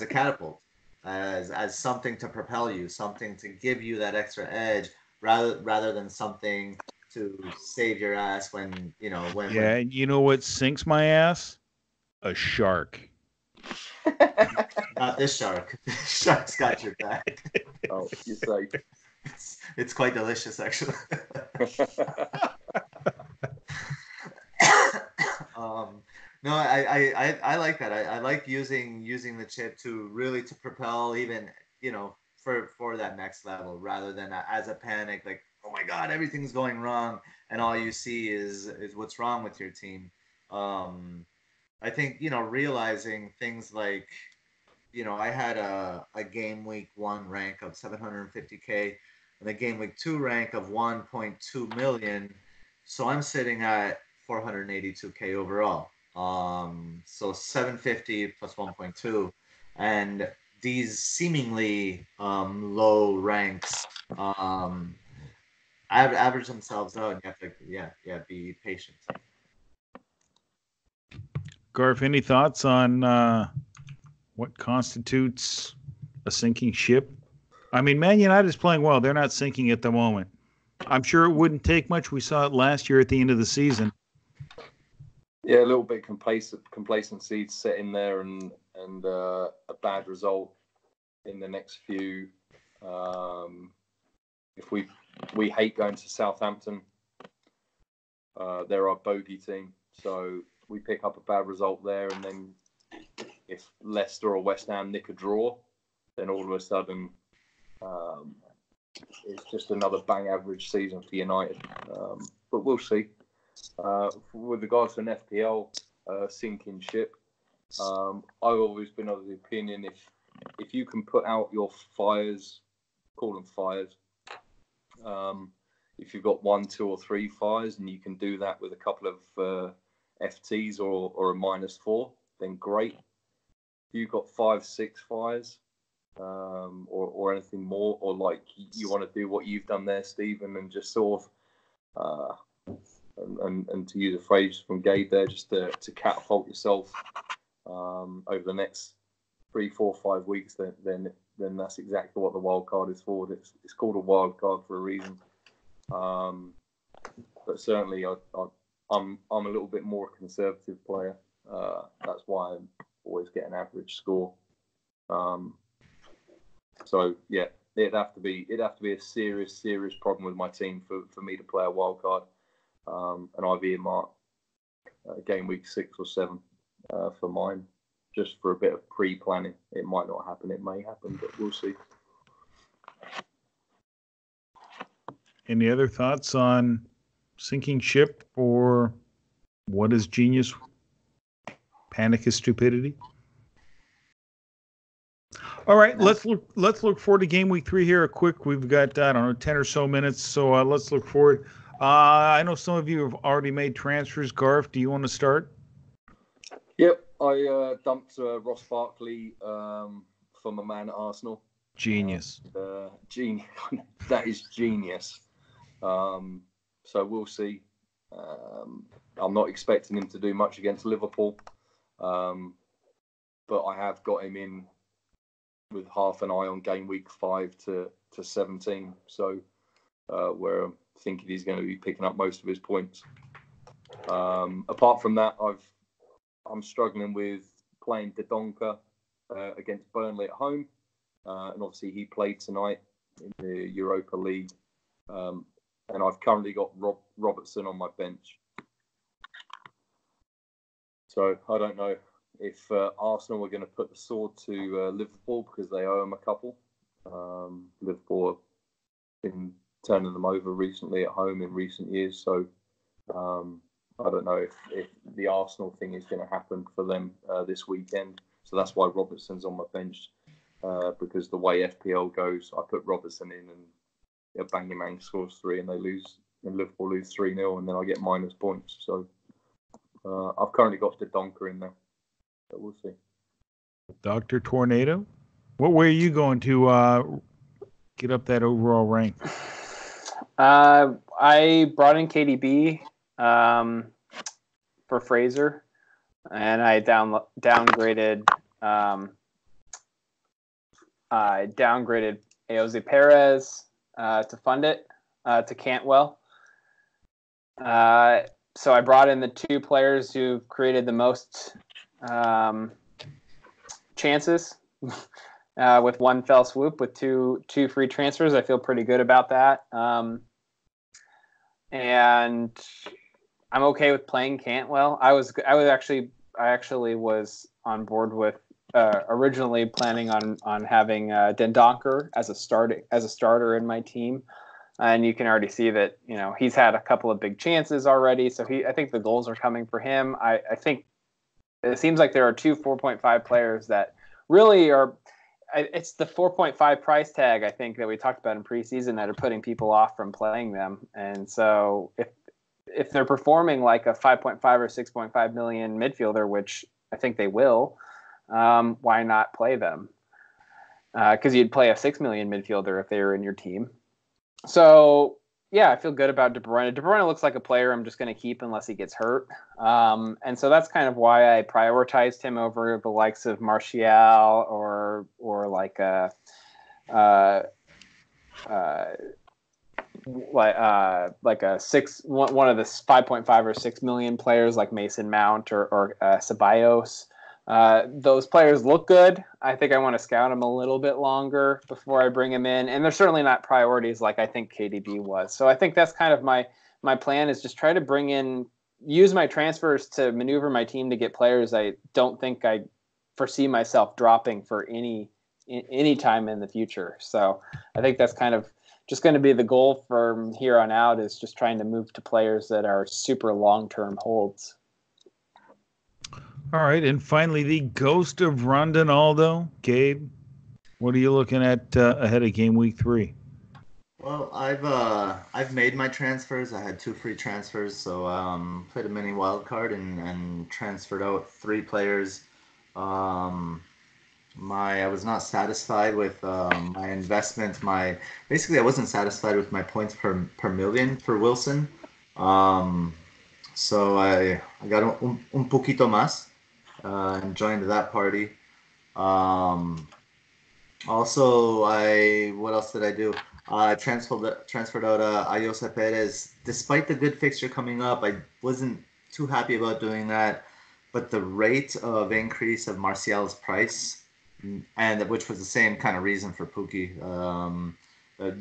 catapult, as something to propel you, something to give you that extra edge, rather than something to save your ass when. Yeah, and you know what sinks my ass? A shark. Not this shark. This shark's got your back. Oh, you're safe. It's quite delicious, actually. No, I like that. I like using the chip to propel, even for that next level, rather than as a panic, like, oh my god, everything's going wrong, and all you see is what's wrong with your team. I think realizing things like, I had a game week 1 rank of 750K and a game week 2 rank of 1.2 million. So I'm sitting at 482K overall. So 750 plus 1.2, and these seemingly low ranks average themselves out, and you have to be patient. Garf, any thoughts on what constitutes a sinking ship? I mean, Man United is playing well. They're not sinking at the moment. I'm sure it wouldn't take much. We saw it last year at the end of the season. Yeah, a little bit complacency to set in there, and a bad result in the next few. If we hate going to Southampton, they're our bogey team, so we pick up a bad result there, and then if Leicester or West Ham nick a draw, then all of a sudden it's just another bang average season for United. But we'll see. With regards to an FPL sinking ship, I've always been of the opinion, if you can put out your fires, call them fires, if you've got 1, 2 or 3 fires, and you can do that with a couple of FTs or a -4, then great. If you've got 5, 6 fires, or anything more, or like you want to do what you've done there, Stephen, and just sort of and to use a phrase from Gabe there, just to catapult yourself over the next 3, 4, 5 weeks, then that's exactly what the wild card is for. It's called a wild card for a reason. But certainly, I'm a little bit more conservative player. That's why I always get an average score. So yeah, it'd have to be a serious problem with my team for me to play a wild card. And I've earmarked game week 6 or 7 for mine, just for a bit of pre-planning. It might not happen, it may happen, but we'll see. Any other thoughts on sinking ship, or what is genius? Panic is stupidity. All right, let's look forward to game week 3 here. We've got, I don't know, 10 or so minutes, so let's look forward. I know some of you have already made transfers. Garth, do you want to start? Yep, I dumped Ross Barkley for my man at Arsenal. Genius. Genius. That is genius. So we'll see. I'm not expecting him to do much against Liverpool, but I have got him in with half an eye on game week 5 to 17. So where I'm thinking he's going to be picking up most of his points. Apart from that, I'm struggling with playing Dendoncker against Burnley at home, and obviously he played tonight in the Europa League. And I've currently got Robertson on my bench. So I don't know if Arsenal are going to put the sword to Liverpool because they owe them a couple. Liverpool have been turning them over recently at home in recent years. So I don't know if the Arsenal thing is going to happen for them this weekend. So that's why Robertson's on my bench, because the way FPL goes, I put Robertson in and Bang scores 3 and they lose, and Liverpool lose 3-0, and then I get minus points. So I've currently got Dendoncker in there. So we'll see. Dr. Tornado, what way are you going to get up that overall rank? I brought in KDB for Fraser, and I downgraded Ayoze Perez to fund it to Cantwell. So I brought in the 2 players who've created the most chances with one fell swoop with two free transfers. I feel pretty good about that. And I'm okay with playing Cantwell. I actually was on board with originally planning on having Dendoncker as a starter in my team. And you can already see that, he's had a couple of big chances already. So I think the goals are coming for him. I think it seems like there are 2 4.5 players that really are. It's the 4.5 price tag, I think, that we talked about in preseason that are putting people off from playing them. And so if they're performing like a 5.5 or 6.5 million midfielder, which I think they will, why not play them? Because you'd play a 6 million midfielder if they were in your team. So, yeah, I feel good about De Bruyne. De Bruyne looks like a player I'm just going to keep unless he gets hurt. And so that's kind of why I prioritized him over the likes of Martial or like one of the 5.5 or 6 million players like Mason Mount or Ceballos. Those players look good. I think I want to scout them a little bit longer before I bring them in. And they're certainly not priorities like I think KDB was. So I think that's kind of my plan, is just try to use my transfers to maneuver my team to get players I don't think I foresee myself dropping for any time in the future. So I think that's kind of just going to be the goal from here on out, is just trying to move to players that are super long-term holds. All right, and finally, the ghost of Rondonaldo. Gabe, what are you looking at ahead of game week 3? Well, I've made my transfers. I had 2 free transfers, so played a mini wild card and transferred out 3 players. I was not satisfied with my investment. Basically, I wasn't satisfied with my points per million for Wilson. So I got un poquito más. And joined that party. Also, what else did I do? I transferred out Ayoze Perez. Despite the good fixture coming up, I wasn't too happy about doing that. But the rate of increase of Martial's price, and which was the same kind of reason for Pukki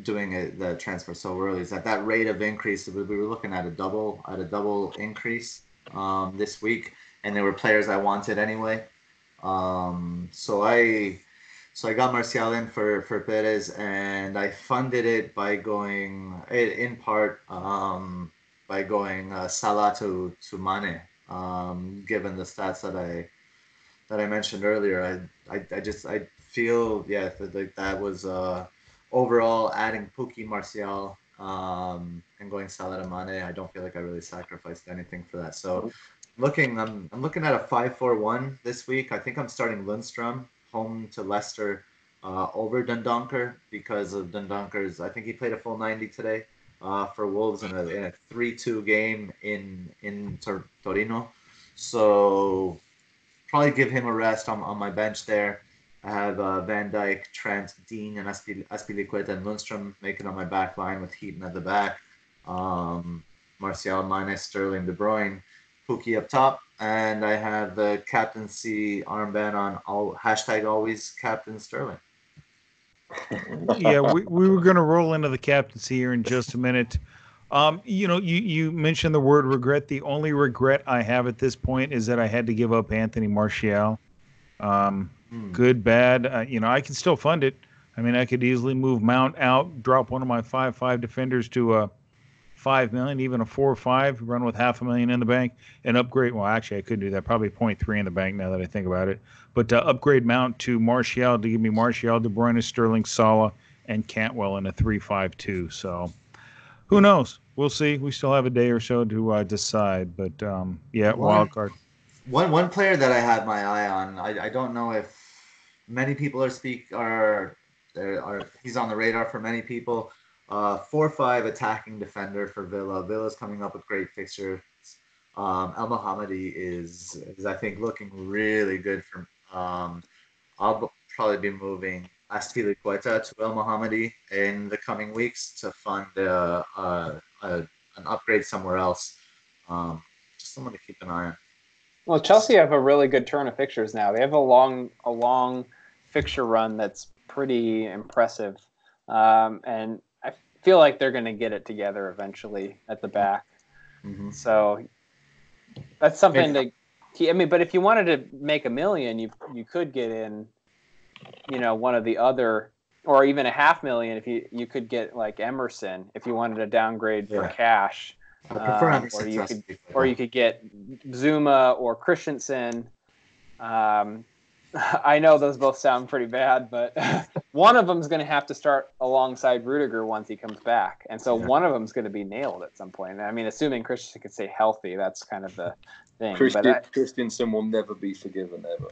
doing the transfer so early, is that rate of increase, we were looking at a double increase this week. And they were players I wanted anyway. So I So I got Martial in for Perez, and I funded it by going in part by going Salah to Mane. Given the stats that I mentioned earlier, I feel that was overall adding Pukki, Martial, and going Salah to Mane. I don't feel like I really sacrificed anything for that. So I'm looking at a 5-4-1 this week. I think I'm starting Lundstrom home to Leicester over Dundonker because of Dundonker's. I think he played a full 90 today for Wolves in a 3-2 game in Torino. So probably give him a rest on my bench there. I have Van Dijk, Trent, Dean, and Aspilicueta and Lundstrom making on my back line with Heaton at the back. Martial, Mane, Sterling, De Bruyne, Pookie up top, and I have the captaincy armband on hashtag always Captain Sterling. Yeah, we were going to roll into the captaincy here in just a minute. You mentioned the word regret. The only regret I have at this point is that I had to give up Anthony Martial. Good, bad. I can still fund it. I mean, I could easily move Mount out, drop one of my 5-5 defenders to a 5 million, even a 4-5, run with $500,000 in the bank, and upgrade. Well, actually, I could do that. Probably 0.3 in the bank now that I think about it. But upgrade Mount to Martial to give me Martial, De Bruyne, Sterling, Salah, and Cantwell in a 3-5-2. So who knows? We'll see. We still have a day or so to decide. But wild card. One player that I had my eye on. I don't know if many people he's on the radar for many people. 4-5 attacking defender for Villa. Villa's coming up with great fixtures. El Mohammadi is I think looking really good for. I'll probably be moving Aspilicueta to El Mohammadi in the coming weeks to fund an upgrade somewhere else. Just someone to keep an eye on. Well, Chelsea have a really good turn of fixtures now. They have a long fixture run that's pretty impressive, and I feel like they're going to get it together eventually at the back. Mm-hmm. So that's something but if you wanted to make $1 million, you could get in, one of the other, or even $500,000 if you could get like Emerson if you wanted to downgrade for cash. I prefer Emerson. Or you could get Zuma or Christensen. I know those both sound pretty bad, but one of them is going to have to start alongside Rudiger once he comes back. And so one of them is going to be nailed at some point. I mean, assuming Christensen can stay healthy, that's kind of the thing. Christensen will never be forgiven, ever.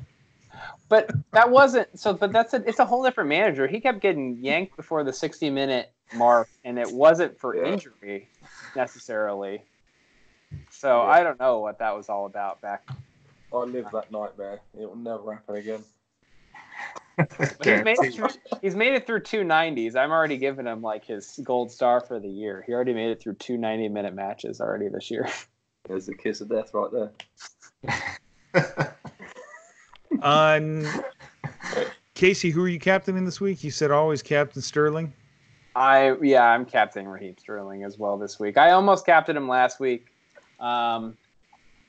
But that wasn't – it's a whole different manager. He kept getting yanked before the 60-minute mark, and it wasn't for injury necessarily. So I don't know what that was all about back – I lived that nightmare. It will never happen again. He's made it through 2 90s. I'm already giving him like his gold star for the year. He already made it through 2 90-minute matches already this year. There's the kiss of death right there. Casey, who are you captaining this week? You said always Captain Sterling. I'm captaining Raheem Sterling as well this week. I almost captained him last week.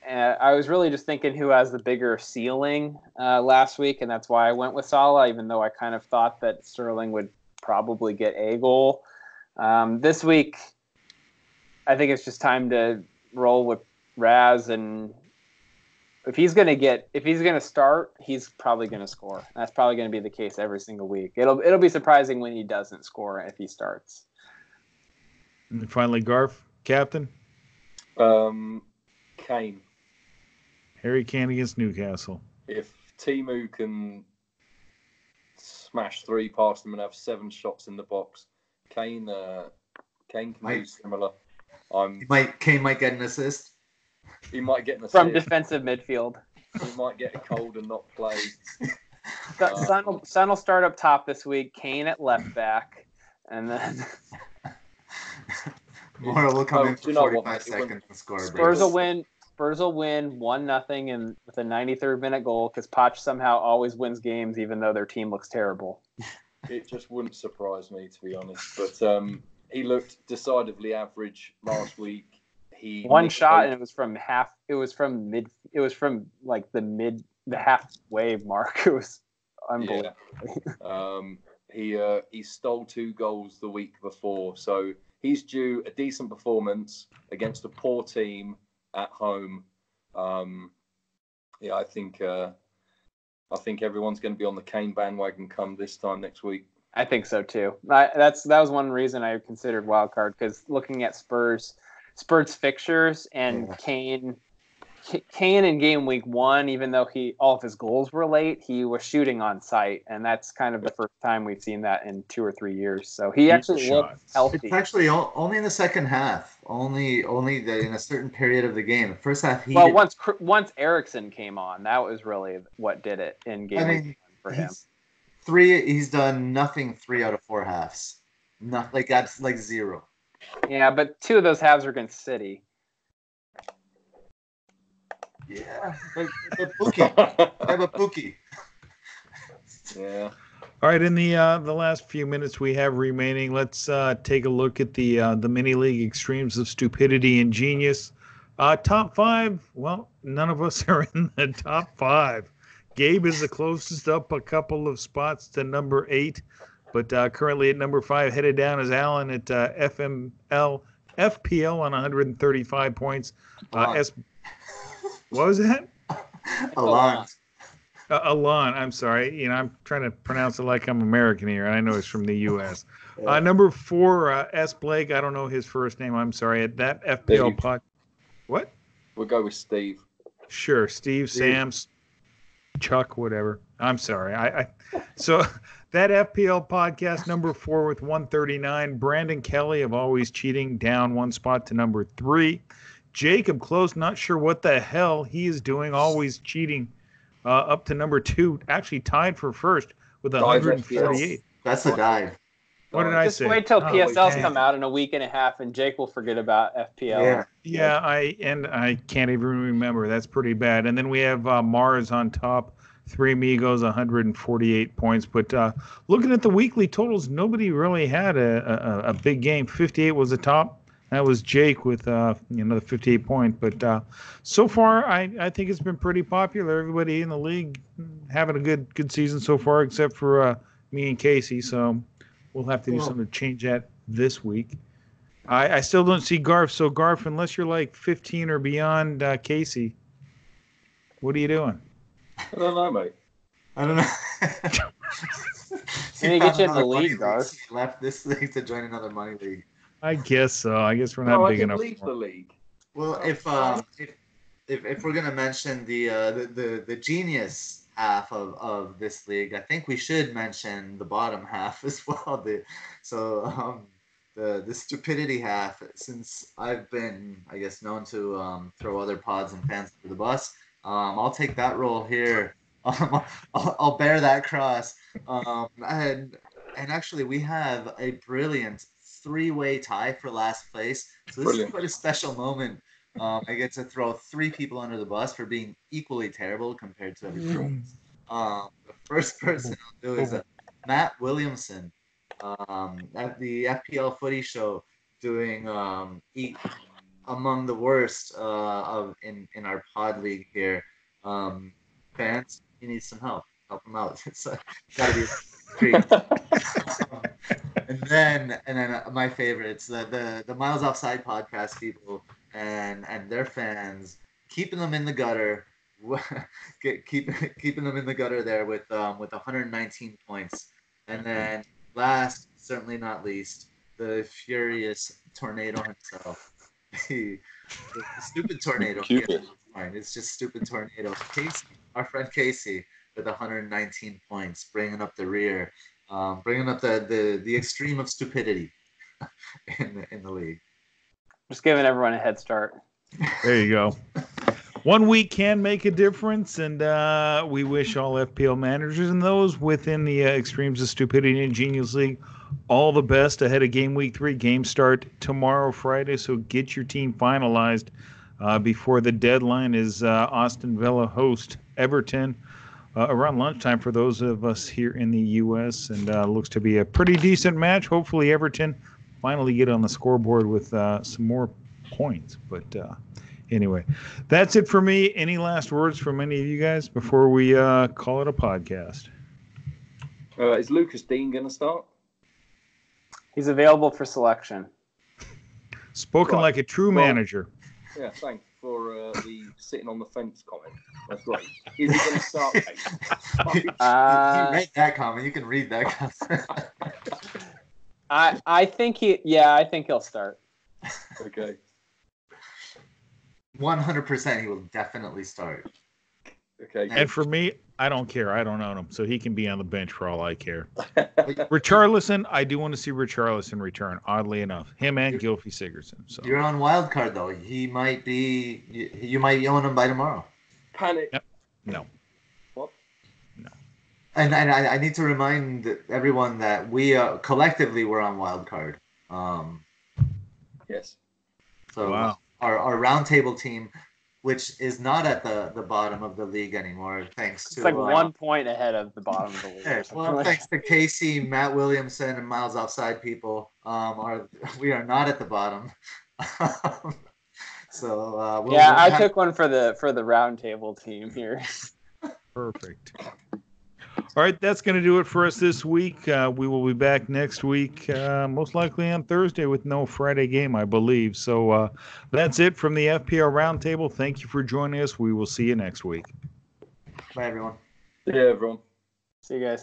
And I was really just thinking who has the bigger ceiling last week, and that's why I went with Salah, even though I kind of thought that Sterling would probably get a goal. This week, I think it's just time to roll with Raz, and if he's going to start, he's probably going to score. That's probably going to be the case every single week. It'll be surprising when he doesn't score if he starts. And finally, Garf, captain. Kane. Harry Kane against Newcastle. If Timu can smash 3 past him and have 7 shots in the box, Kane can do similar. Kane might get an assist. He might get an assist. From defensive midfield. He might get a cold and not play. Son will start up top this week, Kane at left back, and then... Mora will come in for 45 seconds and score. Spurs will win 1-0 and with a 93rd minute goal because Poch somehow always wins games even though their team looks terrible. It just wouldn't surprise me, to be honest. But he looked decidedly average last week. One shot and it was from like the halfway mark. It was Unbelievable. He stole 2 goals the week before, so he's due a decent performance against a poor team at home. I think everyone's going to be on the Kane bandwagon come this time next week. I think so too. That was one reason I considered wildcard, because looking at Spurs fixtures and Kane in game week 1, even though all of his goals were late, he was shooting on sight, and that's kind of the first time we've seen that in 2 or 3 years. So he actually looked healthy. It's actually only in the second half, only in a certain period of the game. The first half, once Eriksson came on, that was really what did it in game week 1 for him. He's done nothing 3 out of 4 halves. Nothing, like 0. Yeah, but 2 of those halves are against City. Yeah, but Pookie. Yeah. All right, in the last few minutes we have remaining, let's take a look at the mini league extremes of stupidity and genius. Top 5. Well, none of us are in the top 5. Gabe is the closest, up a couple of spots to number 8, but currently at number 5, headed down is Alan at FPL on 135 points. What was that? Alon. Alon, I'm sorry. I'm trying to pronounce it like I'm American here, and I know it's from the U.S. Number 4, S. Blake. I don't know his first name. I'm sorry. At that FPL pod. What? We'll go with Steve. Sure, Steve. Sam's, Chuck, whatever. I'm sorry. So that FPL podcast, number 4 with 139. Brandon Kelly of Always Cheating, down 1 spot to number 3. Jacob Close, not sure what the hell he is doing, Always Cheating, up to number 2, actually tied for first with 148. That's a dive. What did I say? Just wait till PSLs come out in a week and a half, and Jake will forget about FPL. Yeah, I can't even remember. That's pretty bad. And then we have Mars on top, 3 Amigos, 148 points. But looking at the weekly totals, nobody really had a big game. 58 was the top. That was Jake with another 58 points. But so far, I think it's been pretty popular. Everybody in the league having a good season so far, except for me and Casey. So we'll have to do something to change that this week. I still don't see Garf. So Garf, unless you're like 15 or beyond Casey, what are you doing? I don't know, mate. I don't know. Can he get you in the league, Garf? He left this league to join another money league. I guess so. I guess we're not big enough. Leave the league. Well, if we're gonna mention the genius half of this league, I think we should mention the bottom half as well. The stupidity half. Since I've been, I guess, known to throw other pods and fans under the bus, I'll take that role here. I'll bear that cross. And actually, we have a brilliant 3-way tie for last place. So this is quite a special moment. I get to throw 3 people under the bus for being equally terrible compared to everyone else. The first person I'll do is Matt Williamson at the FPL Footy Show, doing among the worst in our pod league here. Fans, he needs some help. Help him out. It's gotta be a treat. And then my favorites, the Miles Offside podcast people and their fans, keeping them in the gutter, keeping them in the gutter there with 119 points. And then last, certainly not least, the furious Tornado himself, the stupid Tornado. It's just stupid Tornado. Casey, our friend Casey, with 119 points, bringing up the rear. Bringing up the extreme of stupidity in the league. Just giving everyone a head start. There you go. 1 week can make a difference, and we wish all FPL managers and those within the extremes of stupidity and genius league all the best ahead of game week 3. Games start tomorrow, Friday, so get your team finalized before the deadline. Is Aston Villa host Everton around lunchtime for those of us here in the U.S., and looks to be a pretty decent match. Hopefully Everton finally get on the scoreboard with some more points. But anyway, that's it for me. Any last words from any of you guys before we call it a podcast? Is Lucas Dean going to start? He's available for selection. Spoken Right. like a true Well- manager. Yeah, thanks for the sitting on the fence comment. That's great. Is he going to start, Case? He read that comment. You can read that comment. I think I think he'll start. Okay. 100% he will definitely start. Okay. And for me, I don't care. I don't own him, so he can be on the bench for all I care. Richarlison, I do want to see Richarlison return, oddly enough. Him and Gylfi Sigurdsson. So You're on wild card though. He might be. You might own him by tomorrow. Panic. Yep. No. What? And I need to remind everyone that we collectively were on wild card. Yes. So Wow. our roundtable team, which is not at the bottom of the league anymore, thanks to It's like 1 point ahead of the bottom of the league. yeah, or something well, like thanks to Casey, Matt Williamson, and Miles Offside people, we are not at the bottom. So I took one for the round table team here. Perfect. All right, that's going to do it for us this week. We will be back next week, most likely on Thursday with no Friday game, I believe. So that's it from the FPL Roundtable. Thank you for joining us. We will see you next week. Bye, everyone. Yeah, everyone. See you guys.